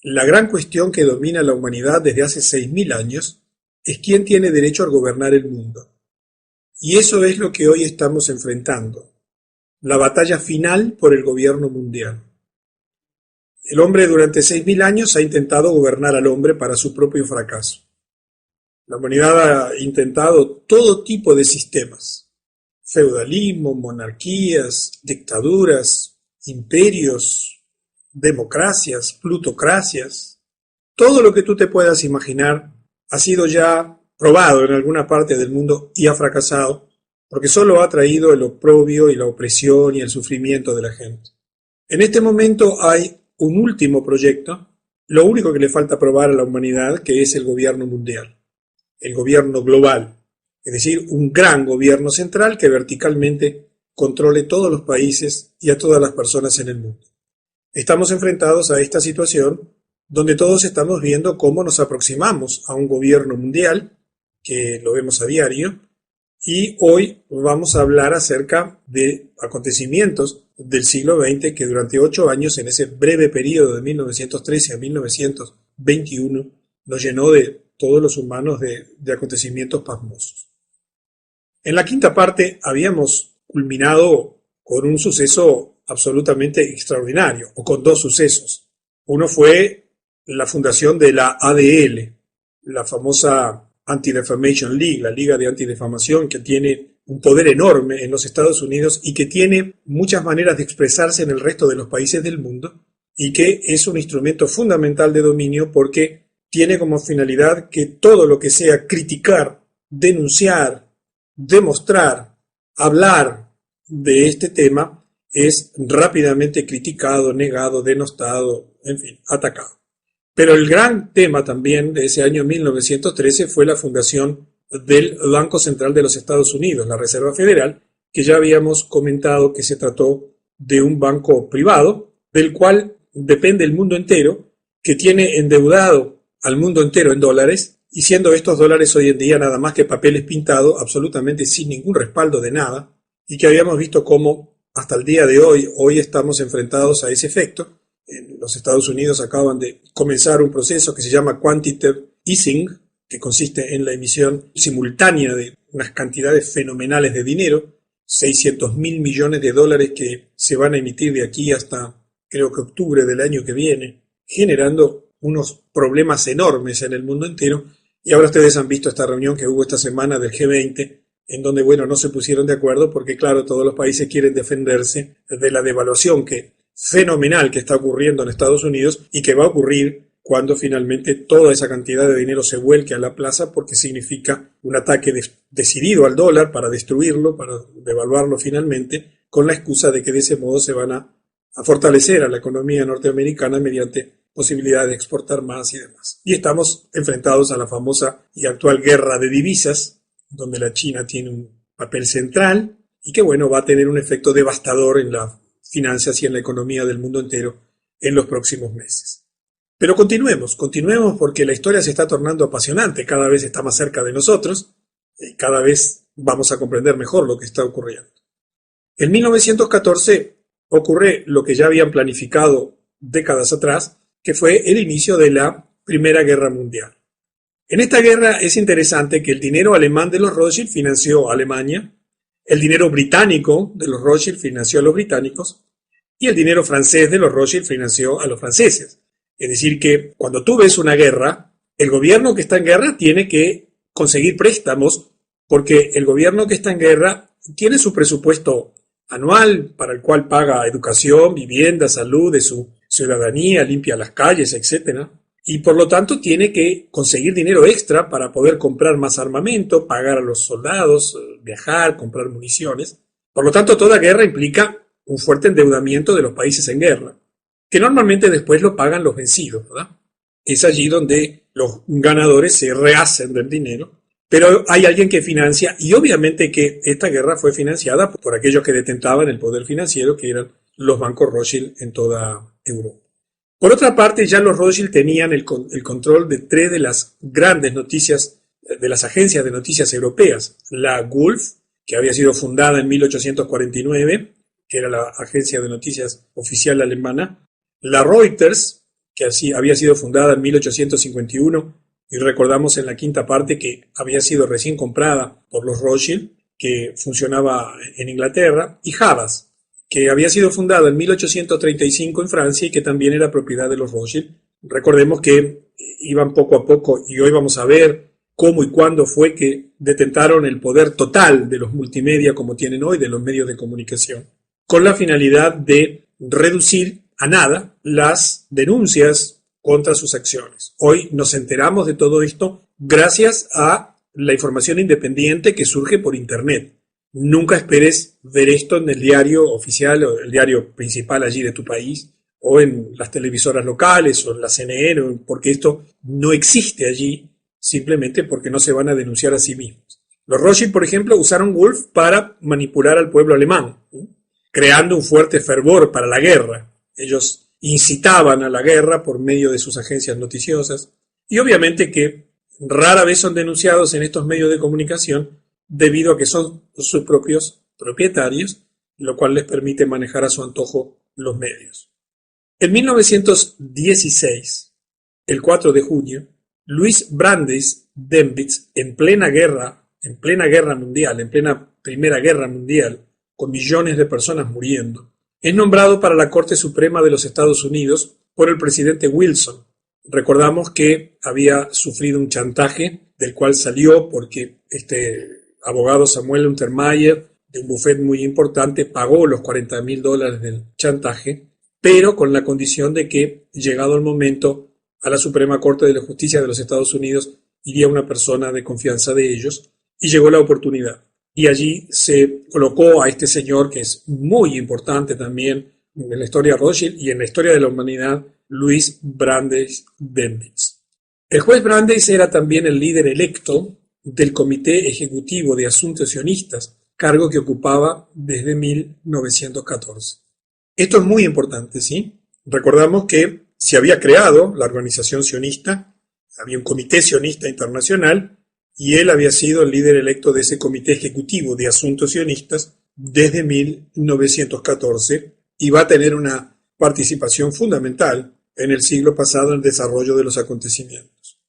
La gran cuestión que domina la humanidad desde hace 6.000 años es quién tiene derecho a gobernar el mundo. Y eso es lo que hoy estamos enfrentando, la batalla final por el gobierno mundial. El hombre durante 6.000 años ha intentado gobernar al hombre para su propio fracaso. La humanidad ha intentado todo tipo de sistemas: feudalismo, monarquías, dictaduras, imperios, democracias, plutocracias. Todo lo que tú te puedas imaginar ha sido ya probado en alguna parte del mundo y ha fracasado, porque solo ha traído el oprobio y la opresión y el sufrimiento de la gente. En este momento hay un último proyecto, lo único que le falta probar a la humanidad, que es el gobierno mundial, el gobierno global, es decir, un gran gobierno central que verticalmente controle todos los países y a todas las personas en el mundo. Estamos enfrentados a esta situación donde todos estamos viendo cómo nos aproximamos a un gobierno mundial, que lo vemos a diario, y hoy vamos a hablar acerca de acontecimientos del siglo XX que durante 8 años, en ese breve periodo de 1913 a 1921, nos llenó de todos los humanos de acontecimientos pasmosos. En la quinta parte habíamos culminado con un suceso absolutamente extraordinario, o con dos sucesos. Uno fue la fundación de la ADL, la famosa Anti-Defamation League, la Liga de Antidefamación, que tiene un poder enorme en los Estados Unidos y que tiene muchas maneras de expresarse en el resto de los países del mundo, y que es un instrumento fundamental de dominio porque tiene como finalidad que todo lo que sea criticar, denunciar, demostrar, hablar de este tema es rápidamente criticado, negado, denostado, en fin, atacado. Pero el gran tema también de ese año 1913 fue la fundación del Banco Central de los Estados Unidos, la Reserva Federal, que ya habíamos comentado que se trató de un banco privado, del cual depende el mundo entero, que tiene endeudado al mundo entero en dólares, y siendo estos dólares hoy en día nada más que papeles pintados, absolutamente sin ningún respaldo de nada, y que habíamos visto cómo hasta el día de hoy estamos enfrentados a ese efecto. En los Estados Unidos acaban de comenzar un proceso que se llama Quantitative Easing, que consiste en la emisión simultánea de unas cantidades fenomenales de dinero, 600.000 millones de dólares que se van a emitir de aquí hasta creo que octubre del año que viene, generando unos problemas enormes en el mundo entero. Y ahora ustedes han visto esta reunión que hubo esta semana del G20, en donde, bueno, no se pusieron de acuerdo porque, claro, todos los países quieren defenderse de la devaluación fenomenal que está ocurriendo en Estados Unidos y que va a ocurrir cuando finalmente toda esa cantidad de dinero se vuelque a la plaza, porque significa un ataque decidido al dólar para destruirlo, para devaluarlo finalmente, con la excusa de que de ese modo se van a fortalecer a la economía norteamericana mediante posibilidad de exportar más y demás. Y estamos enfrentados a la famosa y actual guerra de divisas, donde la China tiene un papel central y que, bueno, va a tener un efecto devastador en las finanzas y en la economía del mundo entero en los próximos meses. Pero continuemos porque la historia se está tornando apasionante, cada vez está más cerca de nosotros y cada vez vamos a comprender mejor lo que está ocurriendo. En 1914 ocurre lo que ya habían planificado décadas atrás, que fue el inicio de la Primera Guerra Mundial. En esta guerra es interesante que el dinero alemán de los Rothschild financió a Alemania, el dinero británico de los Rothschild financió a los británicos y el dinero francés de los Rothschild financió a los franceses. Es decir, que cuando tú ves una guerra, el gobierno que está en guerra tiene que conseguir préstamos porque el gobierno que está en guerra tiene su presupuesto anual para el cual paga educación, vivienda, salud de su ciudadanía, limpia las calles, etc. Y por lo tanto tiene que conseguir dinero extra para poder comprar más armamento, pagar a los soldados, viajar, comprar municiones. Por lo tanto, toda guerra implica un fuerte endeudamiento de los países en guerra, que normalmente después lo pagan los vencidos, ¿verdad? Es allí donde los ganadores se rehacen del dinero, pero hay alguien que financia, y obviamente que esta guerra fue financiada por aquellos que detentaban el poder financiero, que eran los bancos Rothschild en toda Europa. Por otra parte, ya los Rothschild tenían el control de tres de las grandes noticias, de las agencias de noticias europeas. La Gulf, que había sido fundada en 1849, que era la agencia de noticias oficial alemana. La Reuters, que así había sido fundada en 1851, y recordamos en la quinta parte que había sido recién comprada por los Rothschild, que funcionaba en Inglaterra. Y Havas, que había sido fundada en 1835 en Francia y que también era propiedad de los Rothschild. Recordemos que iban poco a poco, y hoy vamos a ver cómo y cuándo fue que detentaron el poder total de los multimedia como tienen hoy, de los medios de comunicación, con la finalidad de reducir a nada las denuncias contra sus acciones. Hoy nos enteramos de todo esto gracias a la información independiente que surge por Internet. Nunca esperes ver esto en el diario oficial o el diario principal allí de tu país, o en las televisoras locales o en la CNN, porque esto no existe allí simplemente porque no se van a denunciar a sí mismos. Los Rothschild, por ejemplo, usaron Gulf para manipular al pueblo alemán, creando un fuerte fervor para la guerra. Ellos incitaban a la guerra por medio de sus agencias noticiosas, y obviamente que rara vez son denunciados en estos medios de comunicación debido a que son sus propios propietarios, lo cual les permite manejar a su antojo los medios. En 1916, el 4 de junio, Louis Brandeis Dönitz, en plena guerra en plena guerra mundial, en plena Primera Guerra Mundial, con millones de personas muriendo, es nombrado para la Corte Suprema de los Estados Unidos por el presidente Wilson. Recordamos que había sufrido un chantaje del cual salió porque este abogado Samuel Untermyer, de un bufete muy importante, pagó los $40.000 del chantaje, pero con la condición de que, llegado el momento, a la Suprema Corte de la Justicia de los Estados Unidos iría una persona de confianza de ellos, y llegó la oportunidad. Y allí se colocó a este señor, que es muy importante también en la historia de Rothschild y en la historia de la humanidad, Louis Brandeis Bendix. El juez Brandeis era también el líder electo del Comité Ejecutivo de Asuntos Sionistas, cargo que ocupaba desde 1914. Esto es muy importante, ¿sí? Recordamos que se había creado la organización sionista, había un comité sionista internacional, y él había sido el líder electo de ese Comité Ejecutivo de Asuntos Sionistas desde 1914 y va a tener una participación fundamental en el siglo pasado en el desarrollo de los acontecimientos.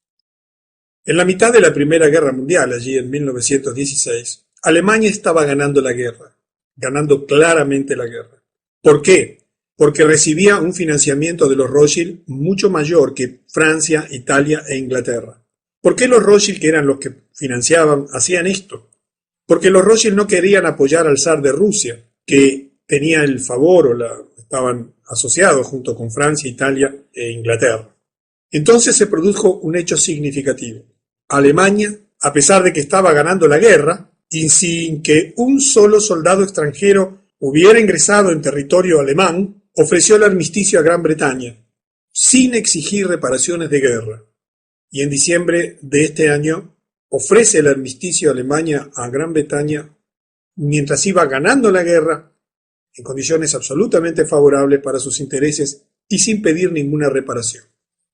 En la mitad de la Primera Guerra Mundial, allí en 1916, Alemania estaba ganando la guerra, ganando claramente la guerra. ¿Por qué? Porque recibía un financiamiento de los Rothschild mucho mayor que Francia, Italia e Inglaterra. ¿Por qué los Rothschild, que eran los que financiaban, hacían esto? Porque los Rothschild no querían apoyar al zar de Rusia, que tenía el favor estaban asociados junto con Francia, Italia e Inglaterra. Entonces se produjo un hecho significativo. Alemania, a pesar de que estaba ganando la guerra, y sin que un solo soldado extranjero hubiera ingresado en territorio alemán, ofreció el armisticio a Gran Bretaña, sin exigir reparaciones de guerra. Y en diciembre de este año ofrece el armisticio a Alemania a Gran Bretaña mientras iba ganando la guerra en condiciones absolutamente favorables para sus intereses y sin pedir ninguna reparación.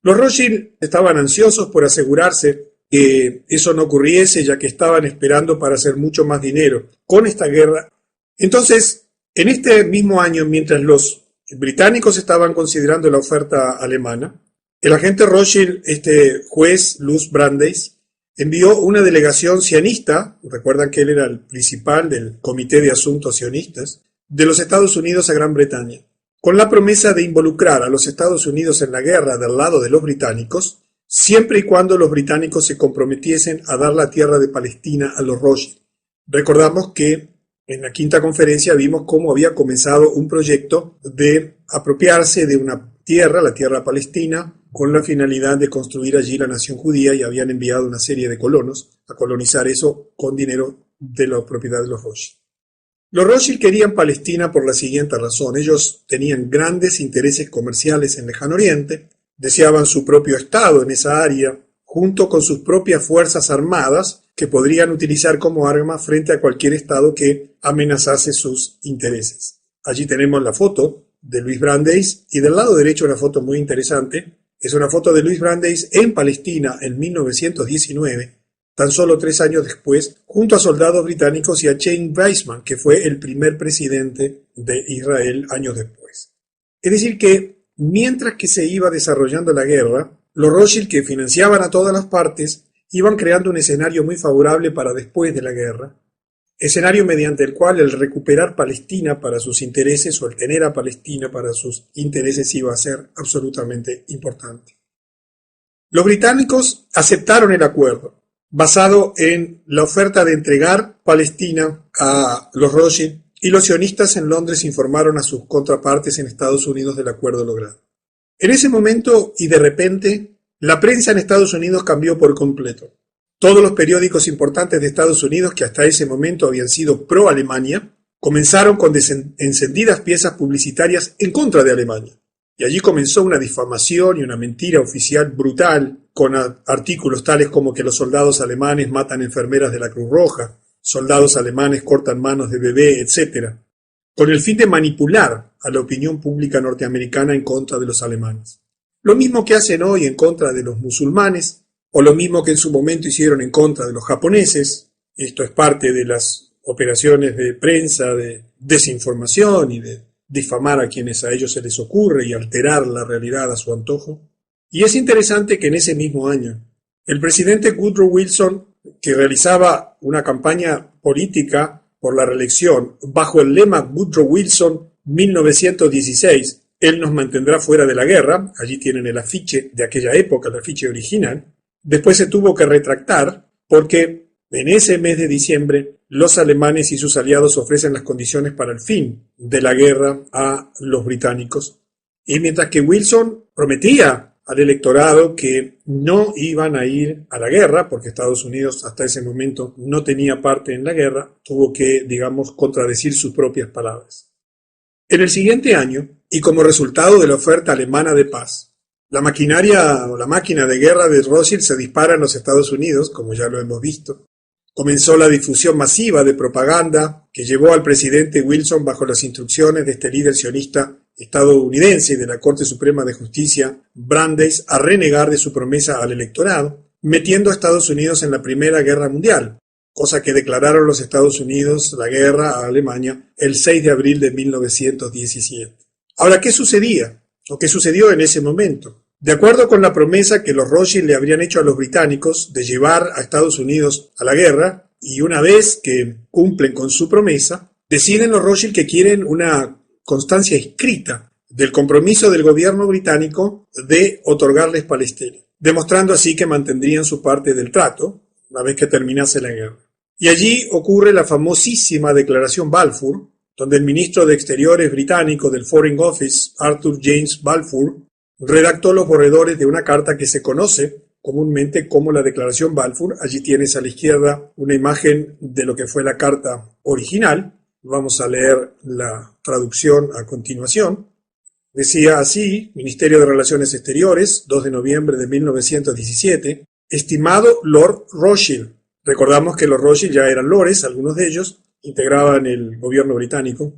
Los Rothschild estaban ansiosos por asegurarse que eso no ocurriese, ya que estaban esperando para hacer mucho más dinero con esta guerra. Entonces, en este mismo año, mientras los británicos estaban considerando la oferta alemana, el agente Rothschild, este juez Louis Brandeis, envió una delegación sionista, recuerdan que él era el principal del Comité de Asuntos Sionistas, de los Estados Unidos a Gran Bretaña, con la promesa de involucrar a los Estados Unidos en la guerra del lado de los británicos, siempre y cuando los británicos se comprometiesen a dar la tierra de Palestina a los Rothschild. Recordamos que en la quinta conferencia vimos cómo había comenzado un proyecto de apropiarse de una tierra, la tierra palestina, con la finalidad de construir allí la nación judía, y habían enviado una serie de colonos a colonizar eso con dinero de la propiedad de los Rothschild. Los Rothschild querían Palestina por la siguiente razón. Ellos tenían grandes intereses comerciales en Lejano Oriente, deseaban su propio estado en esa área, junto con sus propias fuerzas armadas que podrían utilizar como arma frente a cualquier estado que amenazase sus intereses. Allí tenemos la foto de Louis Brandeis, y del lado derecho una foto muy interesante. Es una foto de Louis Brandeis en Palestina en 1919, tan solo 3 años después, junto a soldados británicos y a Chaim Weizmann, que fue el primer presidente de Israel años después. Es decir que, mientras que se iba desarrollando la guerra, los Rothschild, que financiaban a todas las partes, iban creando un escenario muy favorable para después de la guerra, escenario mediante el cual el recuperar Palestina para sus intereses o el tener a Palestina para sus intereses iba a ser absolutamente importante. Los británicos aceptaron el acuerdo, basado en la oferta de entregar Palestina a los Rothschild, y los sionistas en Londres informaron a sus contrapartes en Estados Unidos del acuerdo logrado. En ese momento, y de repente, la prensa en Estados Unidos cambió por completo. Todos los periódicos importantes de Estados Unidos, que hasta ese momento habían sido pro-Alemania, comenzaron con encendidas piezas publicitarias en contra de Alemania. Y allí comenzó una difamación y una mentira oficial brutal, con artículos tales como que los soldados alemanes matan enfermeras de la Cruz Roja, soldados alemanes cortan manos de bebé, etc., con el fin de manipular a la opinión pública norteamericana en contra de los alemanes. Lo mismo que hacen hoy en contra de los musulmanes, o lo mismo que en su momento hicieron en contra de los japoneses. Esto es parte de las operaciones de prensa, de desinformación y de difamar a quienes a ellos se les ocurre y alterar la realidad a su antojo. Y es interesante que en ese mismo año, el presidente Woodrow Wilson, que realizaba una campaña política por la reelección bajo el lema Woodrow Wilson 1916, él nos mantendrá fuera de la guerra, allí tienen el afiche de aquella época, el afiche original. Después se tuvo que retractar porque en ese mes de diciembre los alemanes y sus aliados ofrecen las condiciones para el fin de la guerra a los británicos. Y mientras que Wilson prometía al electorado que no iban a ir a la guerra, porque Estados Unidos hasta ese momento no tenía parte en la guerra, tuvo que, digamos, contradecir sus propias palabras. En el siguiente año, y como resultado de la oferta alemana de paz, la maquinaria o la máquina de guerra de Rothschild se dispara en los Estados Unidos, como ya lo hemos visto. Comenzó la difusión masiva de propaganda que llevó al presidente Wilson, bajo las instrucciones de este líder sionista estadounidense y de la Corte Suprema de Justicia, Brandeis, a renegar de su promesa al electorado, metiendo a Estados Unidos en la Primera Guerra Mundial, cosa que declararon los Estados Unidos la guerra a Alemania el 6 de abril de 1917. Ahora, ¿qué sucedía? ¿O qué sucedió en ese momento? De acuerdo con la promesa que los Rothschild le habrían hecho a los británicos de llevar a Estados Unidos a la guerra, y una vez que cumplen con su promesa, deciden los Rothschild que quieren una constancia escrita del compromiso del gobierno británico de otorgarles Palestina, demostrando así que mantendrían su parte del trato una vez que terminase la guerra. Y allí ocurre la famosísima Declaración Balfour, donde el ministro de Exteriores británico del Foreign Office, Arthur James Balfour, redactó los borradores de una carta que se conoce comúnmente como la Declaración Balfour. Allí tienes a la izquierda una imagen de lo que fue la carta original. Vamos a leer la traducción a continuación. Decía así: Ministerio de Relaciones Exteriores, 2 de noviembre de 1917. Estimado Lord Rothschild. Recordamos que los Rothschild ya eran lores, algunos de ellos integraban el gobierno británico.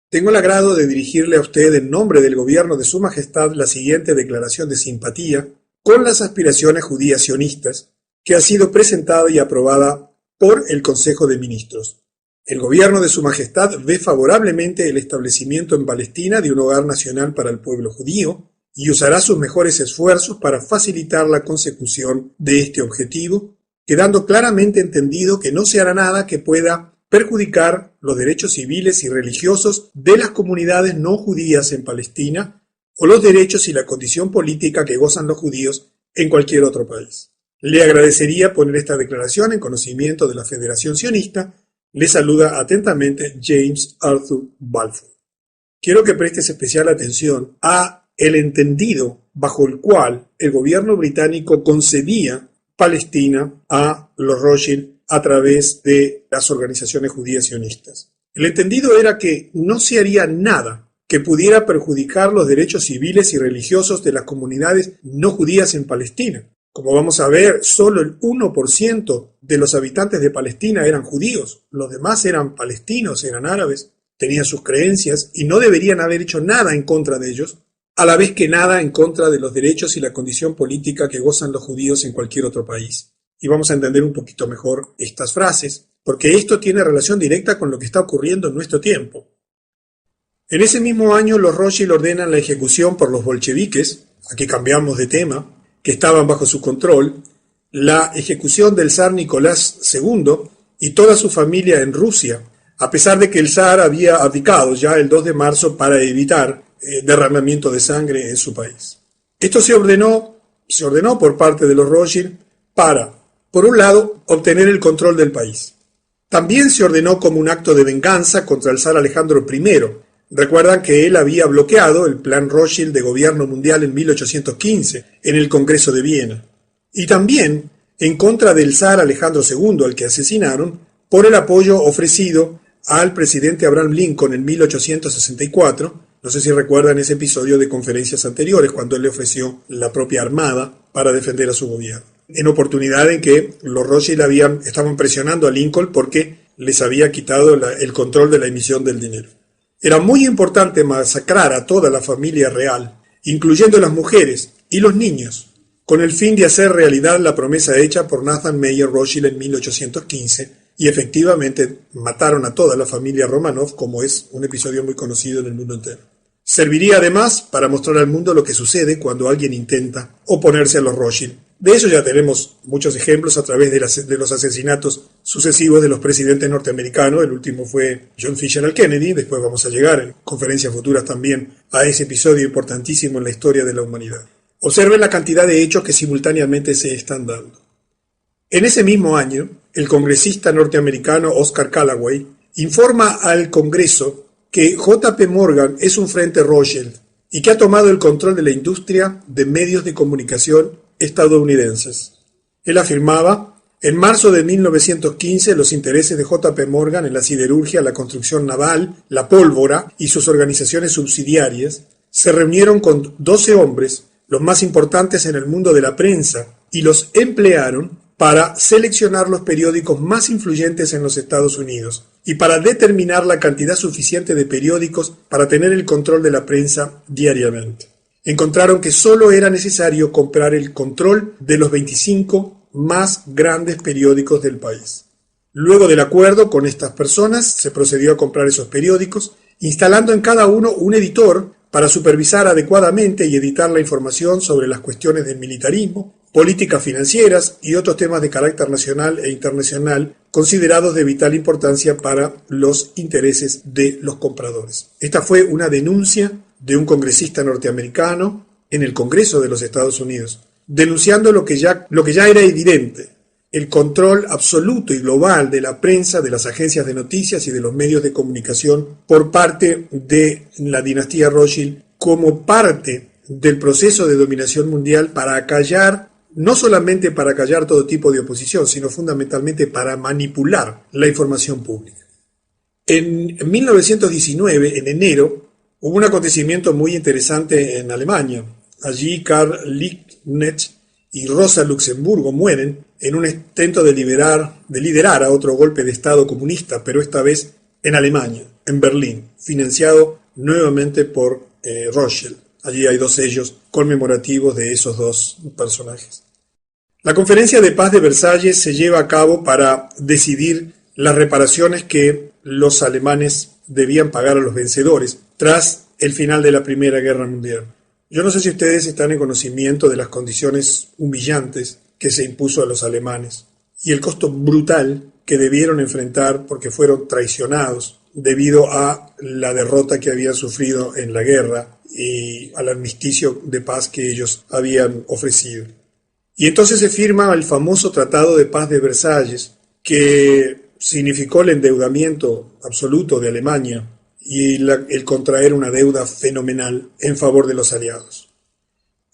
Tengo el agrado de dirigirle a usted en nombre del gobierno de Su Majestad la siguiente declaración de simpatía con las aspiraciones judías sionistas que ha sido presentada y aprobada por el Consejo de Ministros. El gobierno de Su Majestad ve favorablemente el establecimiento en Palestina de un hogar nacional para el pueblo judío y usará sus mejores esfuerzos para facilitar la consecución de este objetivo, quedando claramente entendido que no se hará nada que pueda perjudicar los derechos civiles y religiosos de las comunidades no judías en Palestina o los derechos y la condición política que gozan los judíos en cualquier otro país. Le agradecería poner esta declaración en conocimiento de la Federación Sionista. Le saluda atentamente James Arthur Balfour. Quiero que prestes especial atención a el entendido bajo el cual el gobierno británico concedía Palestina a los Rothschild a través de las organizaciones judías sionistas. El entendido era que no se haría nada que pudiera perjudicar los derechos civiles y religiosos de las comunidades no judías en Palestina. Como vamos a ver, solo el 1% de los habitantes de Palestina eran judíos, los demás eran palestinos, eran árabes, tenían sus creencias y no deberían haber hecho nada en contra de ellos, a la vez que nada en contra de los derechos y la condición política que gozan los judíos en cualquier otro país. Y vamos a entender un poquito mejor estas frases, porque esto tiene relación directa con lo que está ocurriendo en nuestro tiempo. En ese mismo año los Rothschild ordenan la ejecución por los bolcheviques, aquí cambiamos de tema, que estaban bajo su control, la ejecución del zar Nicolás II y toda su familia en Rusia, a pesar de que el zar había abdicado ya el 2 de marzo para evitar derramamiento de sangre en su país. Esto se ordenó por parte de los Rothschild para, por un lado, obtener el control del país. También se ordenó como un acto de venganza contra el zar Alejandro I. Recuerdan que él había bloqueado el plan Rothschild de gobierno mundial en 1815 en el Congreso de Viena. Y también en contra del zar Alejandro II, al que asesinaron, por el apoyo ofrecido al presidente Abraham Lincoln en 1864. No sé si recuerdan ese episodio de conferencias anteriores, cuando él le ofreció la propia armada para defender a su gobierno. En oportunidad en que los Rothschild estaban presionando a Lincoln porque les había quitado el control de la emisión del dinero. Era muy importante masacrar a toda la familia real, incluyendo las mujeres y los niños, con el fin de hacer realidad la promesa hecha por Nathan Meyer Rothschild en 1815, y efectivamente mataron a toda la familia Romanov, como es un episodio muy conocido en el mundo entero. Serviría además para mostrar al mundo lo que sucede cuando alguien intenta oponerse a los Rothschild. De eso ya tenemos muchos ejemplos a través de los asesinatos sucesivos de los presidentes norteamericanos. El último fue John Fitzgerald Kennedy. Después vamos a llegar en conferencias futuras también a ese episodio importantísimo en la historia de la humanidad. Observen la cantidad de hechos que simultáneamente se están dando. En ese mismo año, el congresista norteamericano Oscar Callaway informa al Congreso que J.P. Morgan es un frente Rothschild y que ha tomado el control de la industria de medios de comunicación estadounidenses. Él afirmaba: en marzo de 1915 los intereses de J.P. Morgan en la siderurgia, la construcción naval, la pólvora y sus organizaciones subsidiarias se reunieron con 12 hombres, los más importantes en el mundo de la prensa, y los emplearon para seleccionar los periódicos más influyentes en los Estados Unidos y para determinar la cantidad suficiente de periódicos para tener el control de la prensa diariamente. Encontraron que solo era necesario comprar el control de los 25 más grandes periódicos del país. Luego del acuerdo con estas personas, se procedió a comprar esos periódicos, instalando en cada uno un editor para supervisar adecuadamente y editar la información sobre las cuestiones del militarismo, políticas financieras y otros temas de carácter nacional e internacional considerados de vital importancia para los intereses de los compradores. Esta fue una denuncia de un congresista norteamericano en el Congreso de los Estados Unidos, denunciando lo que ya era evidente: el control absoluto y global de la prensa, de las agencias de noticias y de los medios de comunicación por parte de la dinastía Rothschild como parte del proceso de dominación mundial para acallar, no solamente para acallar todo tipo de oposición, sino fundamentalmente para manipular la información pública. En 1919, en enero, hubo un acontecimiento muy interesante en Alemania. Allí Karl Liebknecht y Rosa Luxemburgo mueren en un intento de liderar a otro golpe de Estado comunista, pero esta vez en Alemania, en Berlín, financiado nuevamente por Rothschild. Allí hay 2 sellos conmemorativos de esos 2 personajes. La Conferencia de Paz de Versalles se lleva a cabo para decidir las reparaciones que los alemanes debían pagar a los vencedores tras el final de la Primera Guerra Mundial. Yo no sé si ustedes están en conocimiento de las condiciones humillantes que se impuso a los alemanes y el costo brutal que debieron enfrentar porque fueron traicionados debido a la derrota que habían sufrido en la guerra y al armisticio de paz que ellos habían ofrecido. Y entonces se firma el famoso Tratado de Paz de Versalles, que significó el endeudamiento absoluto de Alemania y el contraer una deuda fenomenal en favor de los aliados.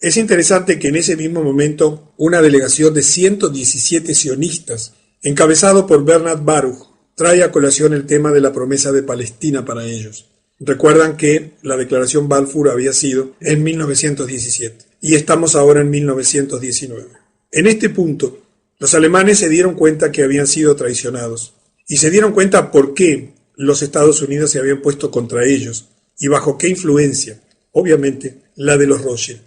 Es interesante que en ese mismo momento una delegación de 117 sionistas, encabezado por Bernard Baruch, trae a colación el tema de la promesa de Palestina para ellos. Recuerdan que la declaración Balfour había sido en 1917 y estamos ahora en 1919. En este punto, los alemanes se dieron cuenta que habían sido traicionados y se dieron cuenta por qué los Estados Unidos se habían puesto contra ellos y bajo qué influencia, obviamente la de los Rothschild,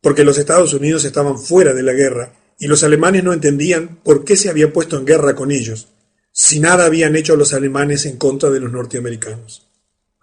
porque los Estados Unidos estaban fuera de la guerra y los alemanes no entendían por qué se había puesto en guerra con ellos, si nada habían hecho los alemanes en contra de los norteamericanos.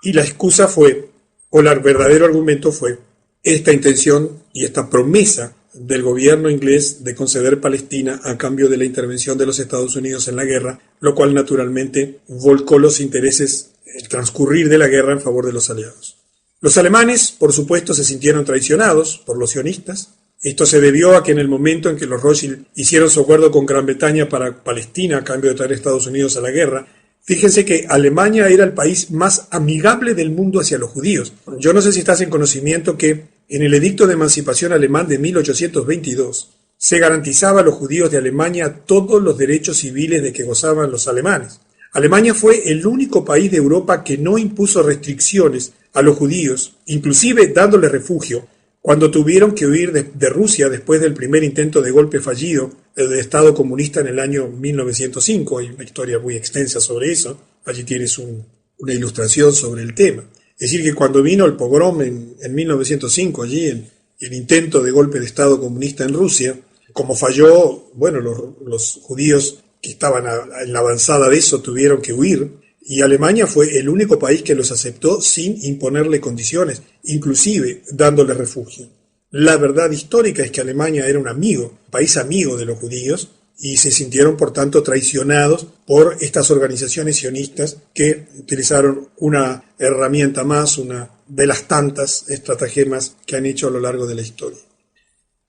Y la excusa fue, o el verdadero argumento fue, esta intención y esta promesa del gobierno inglés de conceder Palestina a cambio de la intervención de los Estados Unidos en la guerra, lo cual naturalmente volcó los intereses, el transcurrir de la guerra en favor de los aliados. Los alemanes, por supuesto, se sintieron traicionados por los sionistas. Esto se debió a que en el momento en que los Rothschild hicieron su acuerdo con Gran Bretaña para Palestina a cambio de traer a Estados Unidos a la guerra, fíjense que Alemania era el país más amigable del mundo hacia los judíos. Yo no sé si estás en conocimiento que en el Edicto de Emancipación Alemán de 1822 se garantizaba a los judíos de Alemania todos los derechos civiles de que gozaban los alemanes. Alemania fue el único país de Europa que no impuso restricciones a los judíos, inclusive dándoles refugio, cuando tuvieron que huir de Rusia después del primer intento de golpe fallido del Estado comunista en el año 1905. Hay una historia muy extensa sobre eso. Allí tienes una ilustración sobre el tema. Es decir, que cuando vino el pogrom en 1905, allí el intento de golpe de Estado comunista en Rusia, como falló, bueno, los judíos que estaban en la avanzada de eso tuvieron que huir, y Alemania fue el único país que los aceptó sin imponerle condiciones, inclusive dándoles refugio. La verdad histórica es que Alemania era un amigo, país amigo de los judíos, y se sintieron por tanto traicionados por estas organizaciones sionistas que utilizaron una herramienta más, una de las tantas estratagemas que han hecho a lo largo de la historia.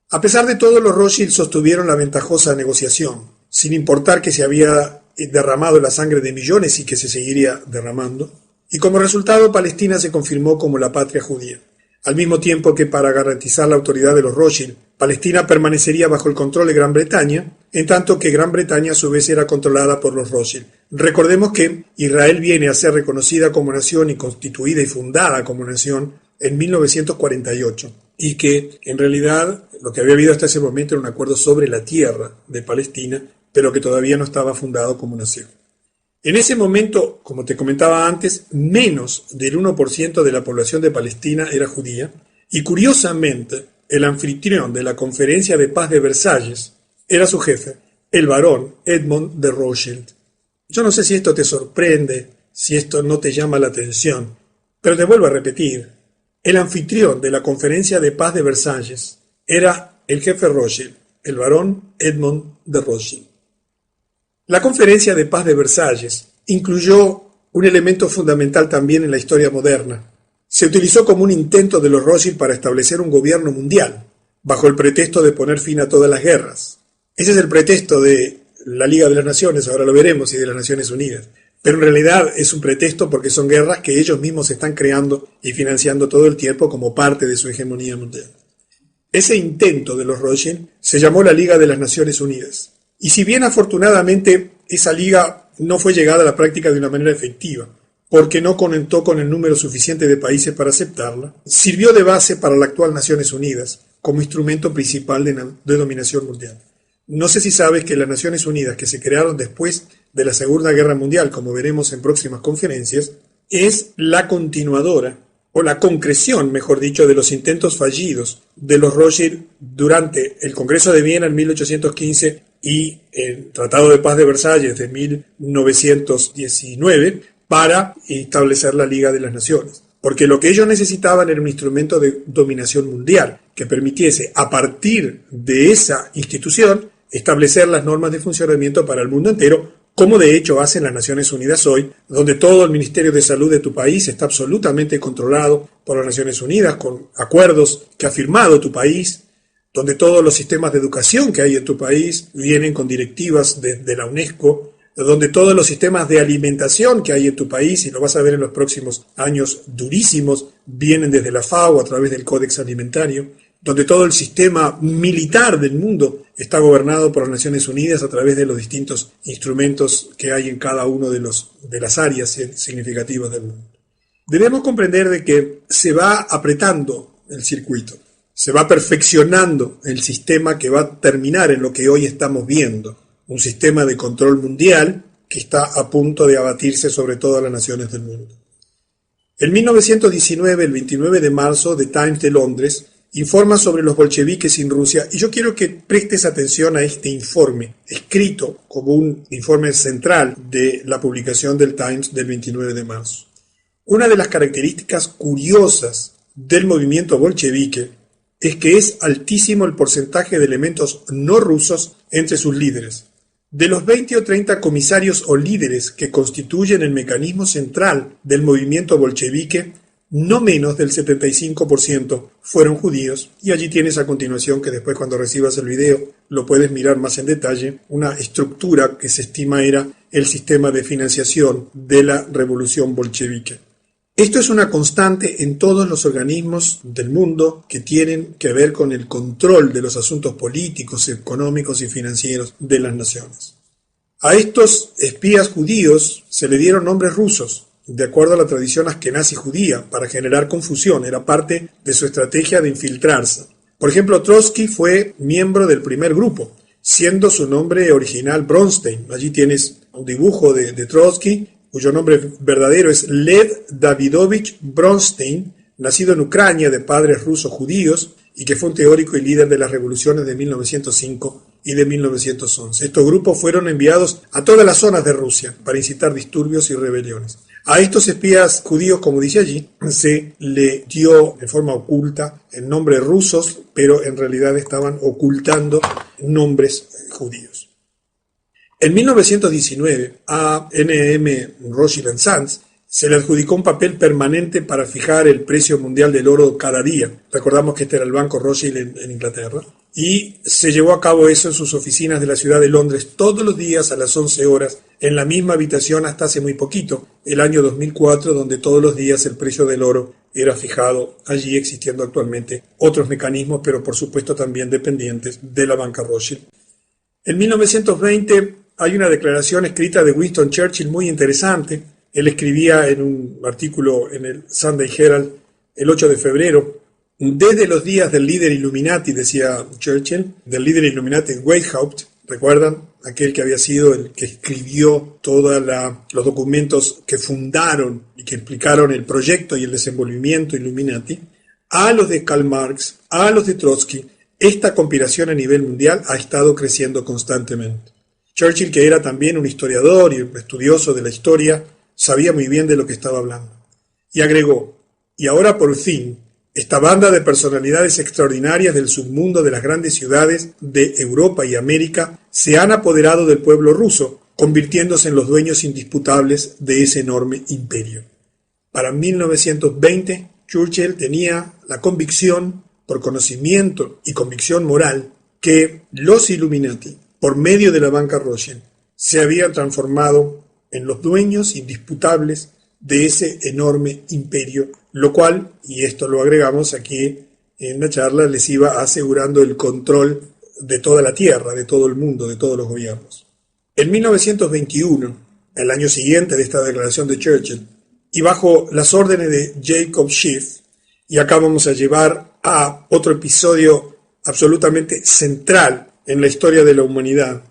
A pesar de todo, los Rothschild sostuvieron la ventajosa negociación, sin importar que se había derramado la sangre de millones y que se seguiría derramando, y como resultado Palestina se confirmó como la patria judía. Al mismo tiempo que para garantizar la autoridad de los Rothschild, Palestina permanecería bajo el control de Gran Bretaña, en tanto que Gran Bretaña a su vez era controlada por los Rothschild. Recordemos que Israel viene a ser reconocida como nación y constituida y fundada como nación en 1948, y que en realidad lo que había habido hasta ese momento era un acuerdo sobre la tierra de Palestina, pero que todavía no estaba fundado como nación. En ese momento, como te comentaba antes, menos del 1% de la población de Palestina era judía, y curiosamente, el anfitrión de la Conferencia de Paz de Versalles era su jefe, el barón Edmond de Rothschild. Yo no sé si esto te sorprende, si esto no te llama la atención, pero te vuelvo a repetir, el anfitrión de la Conferencia de Paz de Versalles era el jefe Rothschild, el barón Edmond de Rothschild. La Conferencia de Paz de Versalles incluyó un elemento fundamental también en la historia moderna. Se utilizó como un intento de los Rothschild para establecer un gobierno mundial, bajo el pretexto de poner fin a todas las guerras. Ese es el pretexto de la Liga de las Naciones, ahora lo veremos, y de las Naciones Unidas. Pero en realidad es un pretexto porque son guerras que ellos mismos están creando y financiando todo el tiempo como parte de su hegemonía mundial. Ese intento de los Rothschild se llamó la Liga de las Naciones Unidas. Y si bien afortunadamente esa liga no fue llegada a la práctica de una manera efectiva, porque no contó con el número suficiente de países para aceptarla, sirvió de base para la actual Naciones Unidas como instrumento principal de dominación mundial. No sé si sabes que las Naciones Unidas, que se crearon después de la Segunda Guerra Mundial, como veremos en próximas conferencias, es la continuadora, o la concreción, mejor dicho, de los intentos fallidos de los Rothschild durante el Congreso de Viena en 1815 y el Tratado de Paz de Versalles de 1919 para establecer la Liga de las Naciones. Porque lo que ellos necesitaban era un instrumento de dominación mundial que permitiese, a partir de esa institución, establecer las normas de funcionamiento para el mundo entero, como de hecho hacen las Naciones Unidas hoy, donde todo el Ministerio de Salud de tu país está absolutamente controlado por las Naciones Unidas, con acuerdos que ha firmado tu país, donde todos los sistemas de educación que hay en tu país vienen con directivas de la UNESCO, donde todos los sistemas de alimentación que hay en tu país, y lo vas a ver en los próximos años durísimos, vienen desde la FAO a través del Códex Alimentario, donde todo el sistema militar del mundo está gobernado por las Naciones Unidas a través de los distintos instrumentos que hay en cada uno de las áreas significativas del mundo. Debemos comprender de que se va apretando el circuito, se va perfeccionando el sistema que va a terminar en lo que hoy estamos viendo, un sistema de control mundial que está a punto de abatirse sobre todas las naciones del mundo. En 1919, el 29 de marzo, The Times de Londres informa sobre los bolcheviques en Rusia, y yo quiero que prestes atención a este informe, escrito como un informe central de la publicación del Times del 29 de marzo. Una de las características curiosas del movimiento bolchevique es que es altísimo el porcentaje de elementos no rusos entre sus líderes. De los 20 o 30 comisarios o líderes que constituyen el mecanismo central del movimiento bolchevique, no menos del 75% fueron judíos, y allí tienes a continuación, que después cuando recibas el video lo puedes mirar más en detalle, una estructura que se estima era el sistema de financiación de la revolución bolchevique. Esto es una constante en todos los organismos del mundo que tienen que ver con el control de los asuntos políticos, económicos y financieros de las naciones. A estos espías judíos se le dieron nombres rusos, de acuerdo a la tradición askenazí judía, para generar confusión, era parte de su estrategia de infiltrarse. Por ejemplo, Trotsky fue miembro del primer grupo, siendo su nombre original Bronstein. Allí tienes un dibujo de Trotsky, cuyo nombre verdadero es Lev Davidovich Bronstein, nacido en Ucrania de padres rusos judíos, y que fue un teórico y líder de las revoluciones de 1905 y de 1911. Estos grupos fueron enviados a todas las zonas de Rusia para incitar disturbios y rebeliones. A estos espías judíos, como dice allí, se le dio de forma oculta el nombre rusos, pero en realidad estaban ocultando nombres judíos. En 1919, a N.M. Rothschild & Sons se le adjudicó un papel permanente para fijar el precio mundial del oro cada día. Recordamos que este era el Banco Rothschild en Inglaterra. Y se llevó a cabo eso en sus oficinas de la ciudad de Londres todos los días a las 11 horas, en la misma habitación hasta hace muy poquito, el año 2004, donde todos los días el precio del oro era fijado, allí existiendo actualmente otros mecanismos, pero por supuesto también dependientes de la banca Rothschild. En 1920 hay una declaración escrita de Winston Churchill muy interesante. Él escribía en un artículo en el Sunday Herald el 8 de febrero, desde los días del líder Illuminati, decía Churchill, del líder Illuminati Weishaupt, ¿recuerdan? Aquel que había sido el que escribió todos los documentos que fundaron y que explicaron el proyecto y el desenvolvimiento Illuminati, a los de Karl Marx, a los de Trotsky. Esta conspiración a nivel mundial ha estado creciendo constantemente. Churchill, que era también un historiador y un estudioso de la historia, sabía muy bien de lo que estaba hablando. Y agregó, y ahora por fin, esta banda de personalidades extraordinarias del submundo de las grandes ciudades de Europa y América se han apoderado del pueblo ruso, convirtiéndose en los dueños indisputables de ese enorme imperio. Para 1920, Churchill tenía la convicción, por conocimiento y convicción moral, que los Illuminati, por medio de la banca Rothschild, se habían transformado en los dueños indisputables de ese enorme imperio, lo cual, y esto lo agregamos aquí en la charla, les iba asegurando el control de toda la tierra, de todo el mundo, de todos los gobiernos. En 1921, el año siguiente de esta declaración de Churchill, y bajo las órdenes de Jacob Schiff, y acá vamos a llevar a otro episodio absolutamente central en la historia de la humanidad,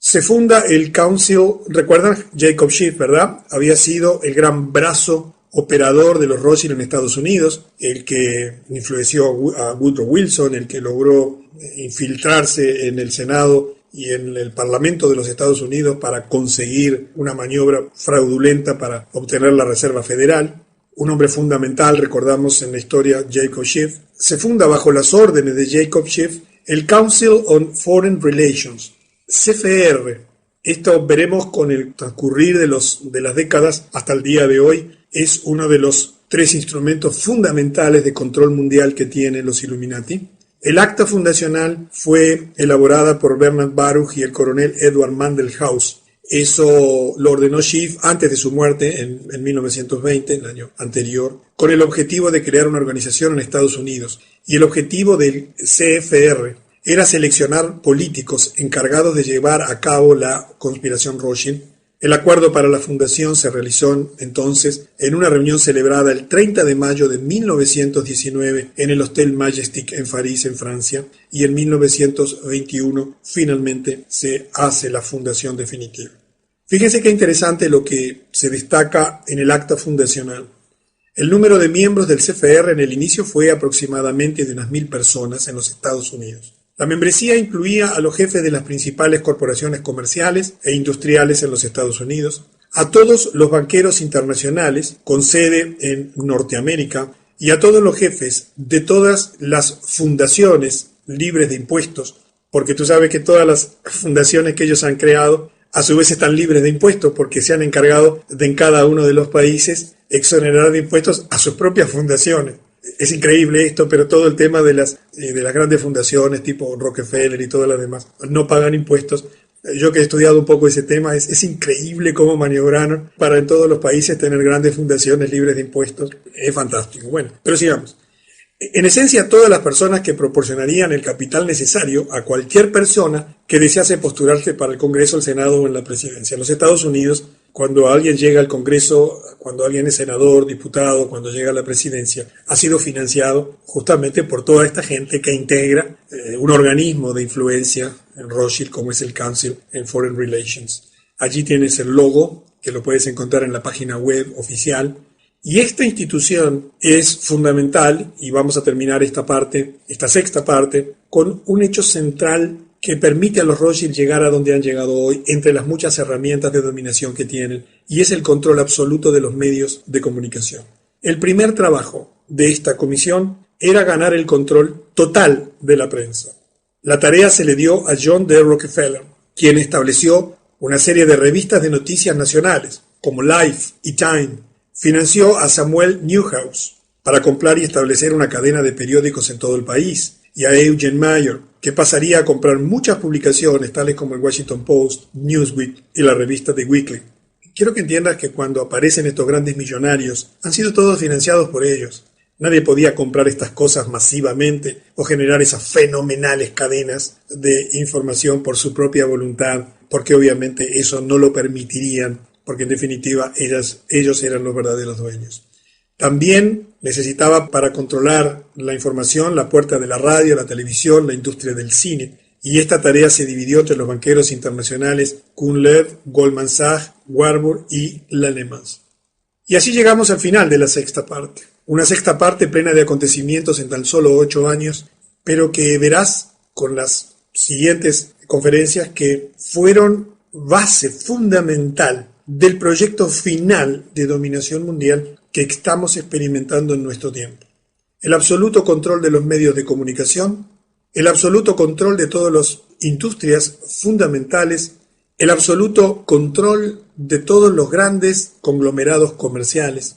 se funda el Council. ¿Recuerdan? Jacob Schiff, ¿verdad? Había sido el gran brazo operador de los Rothschild en Estados Unidos, el que influenció a Woodrow Wilson, el que logró infiltrarse en el Senado y en el Parlamento de los Estados Unidos para conseguir una maniobra fraudulenta para obtener la Reserva Federal. Un hombre fundamental, recordamos en la historia, Jacob Schiff. Se funda bajo las órdenes de Jacob Schiff el Council on Foreign Relations, CFR. Esto veremos con el transcurrir de las décadas hasta el día de hoy. Es uno de los 3 instrumentos fundamentales de control mundial que tienen los Illuminati. El acta fundacional fue elaborada por Bernard Baruch y el coronel Edward Mandelhaus. Eso lo ordenó Schiff antes de su muerte en 1920, el año anterior, con el objetivo de crear una organización en Estados Unidos. Y el objetivo del CFR era seleccionar políticos encargados de llevar a cabo la conspiración Rothschild. El acuerdo para la fundación se realizó entonces en una reunión celebrada el 30 de mayo de 1919 en el Hotel Majestic en París, en Francia, y en 1921 finalmente se hace la fundación definitiva. Fíjense qué interesante lo que se destaca en el acta fundacional. El número de miembros del CFR en el inicio fue aproximadamente de unas 1.000 personas en los Estados Unidos. La membresía incluía a los jefes de las principales corporaciones comerciales e industriales en los Estados Unidos, a todos los banqueros internacionales con sede en Norteamérica y a todos los jefes de todas las fundaciones libres de impuestos, porque tú sabes que todas las fundaciones que ellos han creado a su vez están libres de impuestos porque se han encargado de en cada uno de los países exonerar de impuestos a sus propias fundaciones. Es increíble esto, pero todo el tema de las grandes fundaciones tipo Rockefeller y todas las demás no pagan impuestos. Yo que he estudiado un poco ese tema, es increíble cómo maniobraron para en todos los países tener grandes fundaciones libres de impuestos. Es fantástico. Bueno, pero sigamos. En esencia, todas las personas que proporcionarían el capital necesario a cualquier persona que desease postularse para el Congreso, el Senado o en la presidencia. En los Estados Unidos, cuando alguien llega al Congreso, cuando alguien es senador, diputado, cuando llega a la presidencia, ha sido financiado justamente por toda esta gente que integra un organismo de influencia en Rothschild, como es el Council on Foreign Relations. Allí tienes el logo, que lo puedes encontrar en la página web oficial. Y esta institución es fundamental, y vamos a terminar esta sexta parte, con un hecho central que permite a los Rothschild llegar a donde han llegado hoy, entre las muchas herramientas de dominación que tienen, y es el control absoluto de los medios de comunicación. El primer trabajo de esta comisión era ganar el control total de la prensa. La tarea se le dio a John D. Rockefeller, quien estableció una serie de revistas de noticias nacionales, como Life y Time. Financió a Samuel Newhouse para comprar y establecer una cadena de periódicos en todo el país, y a Eugene Meyer, que pasaría a comprar muchas publicaciones, tales como el Washington Post, Newsweek y la revista The Weekly. Quiero que entiendas que cuando aparecen estos grandes millonarios, han sido todos financiados por ellos. Nadie podía comprar estas cosas masivamente o generar esas fenomenales cadenas de información por su propia voluntad, porque obviamente eso no lo permitirían, porque en definitiva ellos eran los verdaderos dueños. También necesitaba para controlar la información la puerta de la radio, la televisión, la industria del cine, y esta tarea se dividió entre los banqueros internacionales Kuhn Lev, Goldman Sachs, Warburg y Lehman. Y así llegamos al final de la sexta parte. Una sexta parte plena de acontecimientos en tan solo 8 años, pero que verás con las siguientes conferencias que fueron base fundamental del proyecto final de dominación mundial que estamos experimentando en nuestro tiempo. El absoluto control de los medios de comunicación, el absoluto control de todas las industrias fundamentales, el absoluto control de todos los grandes conglomerados comerciales,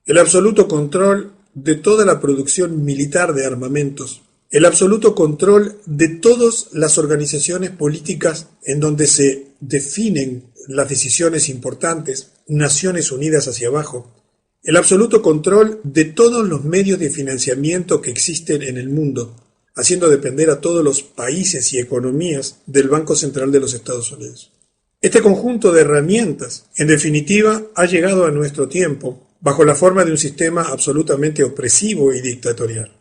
el absoluto control de toda la producción militar de armamentos, el absoluto control de todas las organizaciones políticas en donde se definen las decisiones importantes, Naciones Unidas hacia abajo, el absoluto control de todos los medios de financiamiento que existen en el mundo, haciendo depender a todos los países y economías del Banco Central de los Estados Unidos. Este conjunto de herramientas, en definitiva, ha llegado a nuestro tiempo bajo la forma de un sistema absolutamente opresivo y dictatorial.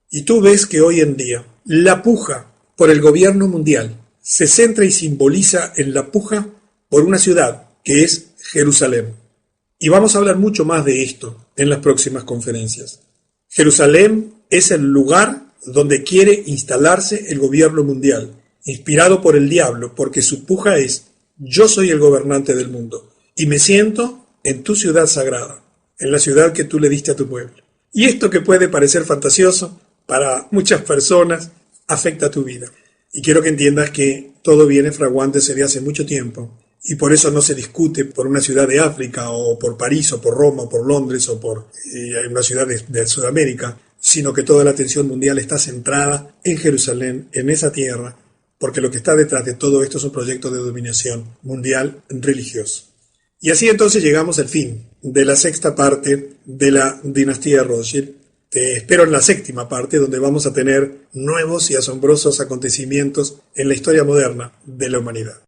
Y tú ves que hoy en día la puja por el gobierno mundial se centra y simboliza en la puja por una ciudad que es Jerusalén. Y vamos a hablar mucho más de esto en las próximas conferencias. Jerusalén es el lugar donde quiere instalarse el gobierno mundial, inspirado por el diablo, porque su puja es: yo soy el gobernante del mundo y me siento en tu ciudad sagrada, en la ciudad que tú le diste a tu pueblo. Y esto, que puede parecer fantasioso para muchas personas, afecta a tu vida. Y quiero que entiendas que todo viene fraguándose de hace mucho tiempo, y por eso no se discute por una ciudad de África, o por París, o por Roma, o por Londres, o por una ciudad de Sudamérica, sino que toda la atención mundial está centrada en Jerusalén, en esa tierra, porque lo que está detrás de todo esto es un proyecto de dominación mundial religioso. Y así entonces llegamos al fin de la sexta parte de la dinastía Rothschild. Te espero en la séptima parte, donde vamos a tener nuevos y asombrosos acontecimientos en la historia moderna de la humanidad.